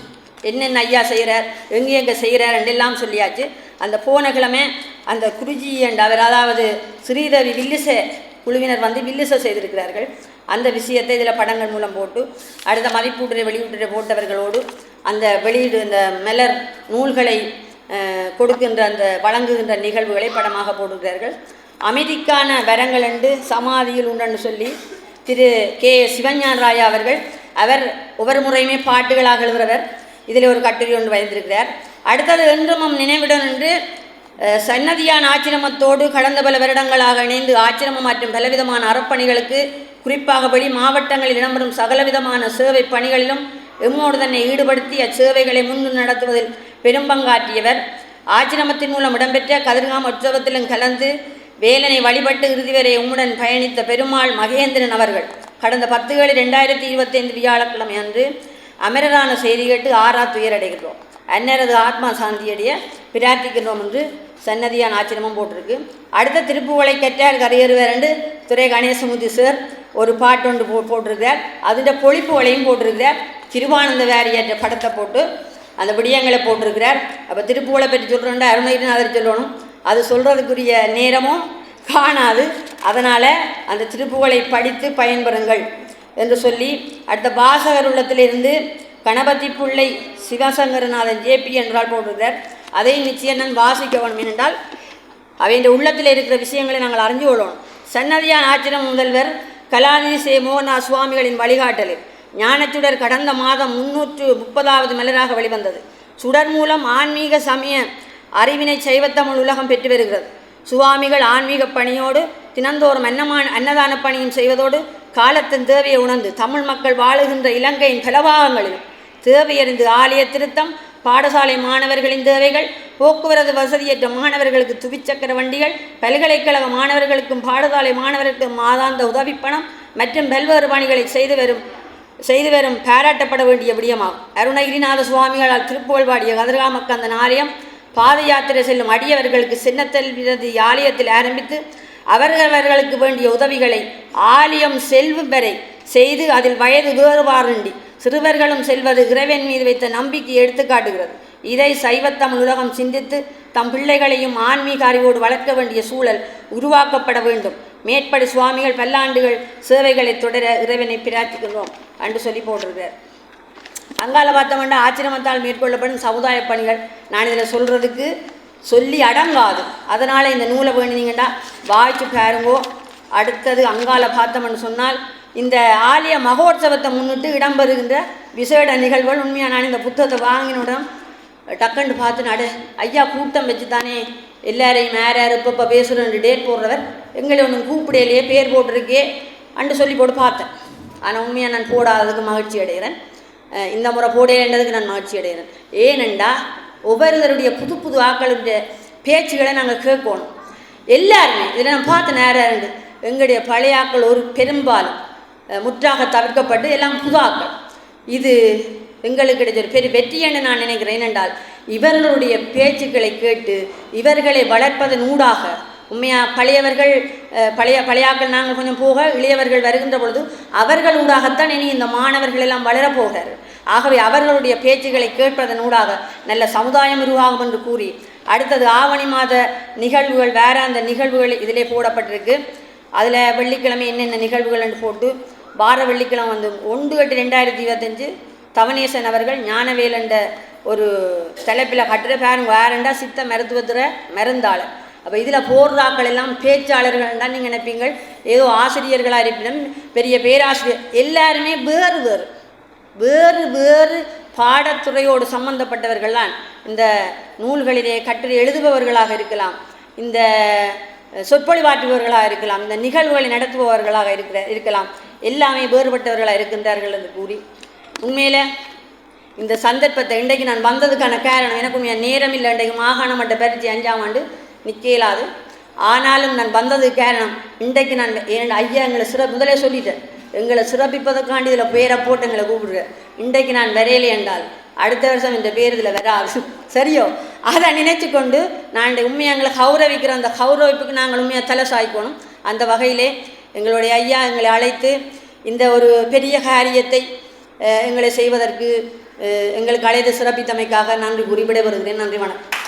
என்னென்ன ஐயா செய்கிறார், எங்கே செய்கிறார் என்றெல்லாம் சொல்லியாச்சு. அந்த போன கிழமை அந்த குருஜி அவர், அதாவது ஸ்ரீதேவி வில்லிச குழுவினர் வில்லிச செய்திருக்கிறார்கள். அந்த விஷயத்தை இதில் படங்கள் மூலம் போட்டு அடுத்த மதிப்பூட்டுரை வெளியீட்டுரை போட்டவர்களோடு அந்த வெளியீடு இந்த மலர் நூல்களை கொடுக்கின்ற அந்த வழங்குகின்ற நிகழ்வுகளை படமாக போடுகிறார்கள். அமைதிக்கான வரங்கள் என்று சமாதியில் உண்டன்னு சொல்லி திரு கே சிவஞான ராயா அவர் ஒவ்வொரு முறையுமே பாட்டுகளாக எழுதுகிறவர். இதில் ஒரு கட்டுரை ஒன்று வைத்திருக்கிறார். அடுத்தது என்றும் நினைவிடம் என்று சன்னதியான் ஆச்சிரமத்தோடு கடந்த பல வருடங்களாக இணைந்து ஆச்சிரமம் மற்றும் பலவிதமான அறப்பணிகளுக்கு குறிப்பாக வெளி மாவட்டங்களில் இடம்பெறும் சகலவிதமான சேவை பணிகளிலும் எம்மோடு தன்னை ஈடுபடுத்தி அச்சேவைகளை முன் நடத்துவதில் பெரும்பங்காற்றியவர். ஆச்சிரமத்தின் மூலம் இடம்பெற்ற கதிர்காம உற்சவத்திலும் கலந்து வேலனை வழிபட்டு இறுதி வரை உம்முடன் பயணித்த பெருமாள் மகேந்திரன் அவர்கள் கடந்த 10/7/2025 வியாழக்கிழமை அன்று அமரரான செய்தி கேட்டு ஆறா துயரடைகிறோம். அன்னரது ஆத்மா சாந்தியடைய பிரார்த்திக்கின்றோம் என்று சன்னதியான் ஆச்சிரமம் போட்டிருக்கு. அடுத்த திருப்புவளை கற்றார் கரையேறுவார் என்று துறை கணேசமூர்த்தி சார் ஒரு பாட்டு ஒன்று போட்டிருக்கிறார். அதில் பொழிப்பு வளையும் போட்டிருக்கிறார். திருவானந்த வாரியாற்ற படத்தை போட்டு அந்த விடயங்களை போட்டிருக்கிறார். அப்போ திருப்புவளை பற்றி சொல்கிறோண்டா அருணகிரிநாதர் சொல்லணும். அது சொல்கிறதுக்குரிய நேரமும் காணாது. அதனால் அந்த திருப்புவளை படித்து பயன்பெறுங்கள் என்று சொல்லி அடுத்த வாசகர் உள்ளத்திலிருந்து கணபதி பிள்ளை சிவசங்கரநாதன் ஜேபி என்றால் போட்டிருக்கிறார். அதை நிச்சயம் நான் வாசிக்க வேணும். ஏனென்றால் அவையின் உள்ளத்தில் இருக்கிற விஷயங்களை நாங்கள் அறிஞ்சு கொள்ளணும். சன்னதியான் ஆச்சிரம முதல்வர் கலாநிதி சே மோகன்நாத் சுவாமிகளின் வழிகாட்டலில் ஞானச்சுடர் கடந்த மாதம் 330வது மலராக வெளிவந்தது. சுடர் மூலம் ஆன்மீக சமய அறிவினை சைவத்தமிழ் உலகம் பெற்று வருகிறது. சுவாமிகள் ஆன்மீக பணியோடு தினந்தோறும் அன்னதான பணியும் செய்வதோடு காலத்தின் தேவையை உணர்ந்து தமிழ் மக்கள் வாழுகின்ற இலங்கையின் பல பாகங்களிலும் தேவையறிந்து ஆலய திருத்தம், பாடசாலை மாணவர்களின் தேவைகள், போக்குவரத்து வசதியற்ற மாணவர்களுக்கு துவிச்சக்கர வண்டிகள், பல்கலைக்கழக மாணவர்களுக்கும் பாடசாலை மாணவர்களுக்கும் மாதாந்த உதவிப்பணம் மற்றும் பல்வேறு பணிகளை செய்து வரும் பாராட்டப்பட வேண்டிய விடயமாகும். அருணகிரிநாத சுவாமிகளால் திருப்புகழ் பாடிய கதிர்காமக்கந்தன் ஆலயம் பாத யாத்திரை செல்லும் அடியவர்களுக்கு சின்னத்தல்விரதி ஆலயத்தில் ஆரம்பித்து அவர்களுக்கு வேண்டிய உதவிகளை ஆலயம் செல்வும் வரை செய்து அதில் வயது வேறுபாடின்றி சிறுவர்களும் செல்வது இறைவன் மீது வைத்த நம்பிக்கை எடுத்து காட்டுகிறது. இதை சைவத்தமிழ் உலகம் சிந்தித்து தம் பிள்ளைகளையும் ஆன்மீக அறிவோடு வளர்க்க வேண்டிய சூழல் உருவாக்கப்பட வேண்டும். மேற்படி சுவாமிகள் பல்லாண்டுகள் சேவைகளை தொடர இறைவனை பிரார்த்திக்கிறோம் என்று சொல்லி போட்டிருக்கிறார். அங்கால பார்த்தோம்னா ஆச்சிரமத்தால் மேற்கொள்ளப்படும் சமுதாய பணிகள் நான் இதில் சொல்கிறதுக்கு சொல்லி அடங்காது. அதனால் இந்த நூலை வேணுனீங்கன்னா வாய்ச்சி பாருங்கோ. அடுத்தது அங்கால பார்த்தோம்னு சொன்னால் இந்த ஆலய மகோற்சவத்தை முன்னிட்டு இடம்பெறுகின்ற விசேட நிகழ்வுகள். உண்மையாக நான் இந்த புத்தகத்தை வாங்கினுடன் டக்குன்னு பார்த்து நட ஐயா கூட்டம் வச்சு தானே எல்லாரையும் யார் இப்போ பேசுகிறேன் டேட் போடுறவர் எங்களை ஒன்று கூப்பிடையிலேயே பேர் போட்டிருக்கே அண்டு சொல்லி போட்டு பார்த்தேன். ஆனால் உண்மையாக நான் போடாததுக்கு மகிழ்ச்சி அடைகிறேன். இந்த முறை போடையின்றதுக்கு நான் மகிழ்ச்சி அடைகிறேன். ஏனெண்டா ஒவ்வொருவருடைய புது புது ஆக்களுடைய பேச்சுகளை நாங்கள் கேட்கணும். எல்லாருமே இதில் நான் பார்த்த நேரம் இருந்து எங்களுடைய பழையாக்கள் ஒரு பெரும்பாலும் முற்றாக தவிர்க்கப்பட்டு எல்லாம் புதாக்கள். இது எங்களுக்கு கிடைச்ச ஒரு பெரிய வெற்றி என்று நான் நினைக்கிறேன். ஏனென்றால் இவர்களுடைய பேச்சுக்களை கேட்டு இவர்களை வளர்ப்பதன் ஊடாக உண்மையாக பழையவர்கள் பழையாக்கள் நாங்கள் கொஞ்சம் போக இளையவர்கள் வருகின்ற பொழுது அவர்கள் ஊடாகத்தான் இனி இந்த மாணவர்கள் எல்லாம் வளரப்போகிறார்கள். ஆகவே அவர்களுடைய பேச்சுக்களை கேட்பதன் ஊடாக நல்ல சமுதாயம் உருவாகும் என்று கூறி அடுத்தது ஆவணி மாத நிகழ்வுகள் வேற அந்த நிகழ்வுகள் இதிலே போடப்பட்டிருக்கு. அதில் வெள்ளிக்கிழமை என்னென்ன நிகழ்வுகள் என்று போட்டு வார வெள்ளிக்கிழமை வந்து 1/8/2025 தவனேசன் அவர்கள் ஞானவேல் என்ற ஒரு தலைப்பில் கட்டுரை பாருங்க வேறண்டா சித்த மருத்துவத்துறை மருந்தாளர். அப்போ இதில் போடுறாக்கள் எல்லாம் பேச்சாளர்கள் தான் நீங்கள் நினைப்பீங்கள் ஏதோ ஆசிரியர்களாக இருப்பினும் பெரிய பேராசிரியர் எல்லாருமே வேறு வேறு வேறு வேறு பாடத்துறையோடு சம்பந்தப்பட்டவர்கள் தான். இந்த நூல்களிலே கட்டுரை எழுதுபவர்களாக இருக்கலாம், இந்த சொற்பொழிவாற்றுபவர்களாக இருக்கலாம், இந்த நிகழ்வுகளை நடத்துபவர்களாக இருக்கலாம், எல்லாமே வேறுபட்டவர்களாக இருக்கின்றார்கள் என்று கூறி உண்மையில் இந்த சந்தர்ப்பத்தை இன்றைக்கு நான் வந்ததுக்கான காரணம் எனக்கும் என் நேரம் இல்லை. இன்றைக்கு மாகாண மட்ட பரீட்சை 5ஆம் ஆண்டு நிற்க இயலாது. ஆனாலும் நான் வந்ததுக்கு காரணம் இன்றைக்கு நான் ஐயா எங்களை முதலே சொல்லிட்டேன், எங்களை சிறப்பிப்பதற்காண்டி இதில் பேரை போட்டு எங்களை கூப்பிடுறேன். இன்றைக்கு நான் வரையலை என்றால் அடுத்த வருஷம் இந்த பேர் இதில் வராது. சரியோ? அதை நினைச்சு கொண்டு நான் உண்மையாக எங்களை கௌரவிக்கிற அந்த கௌரவிப்புக்கு நாங்கள் உண்மையாக தலை சாய்க்கணும். அந்த வகையிலே எங்களுடைய ஐயா எங்களை அழைத்து இந்த ஒரு பெரிய காரியத்தை எங்களை செய்வதற்கு எங்களுக்கு அழைத்து சிறப்பித்தமைக்காக நன்றி குறிப்பிட வருகிறேன். நன்றி, வணக்கம்.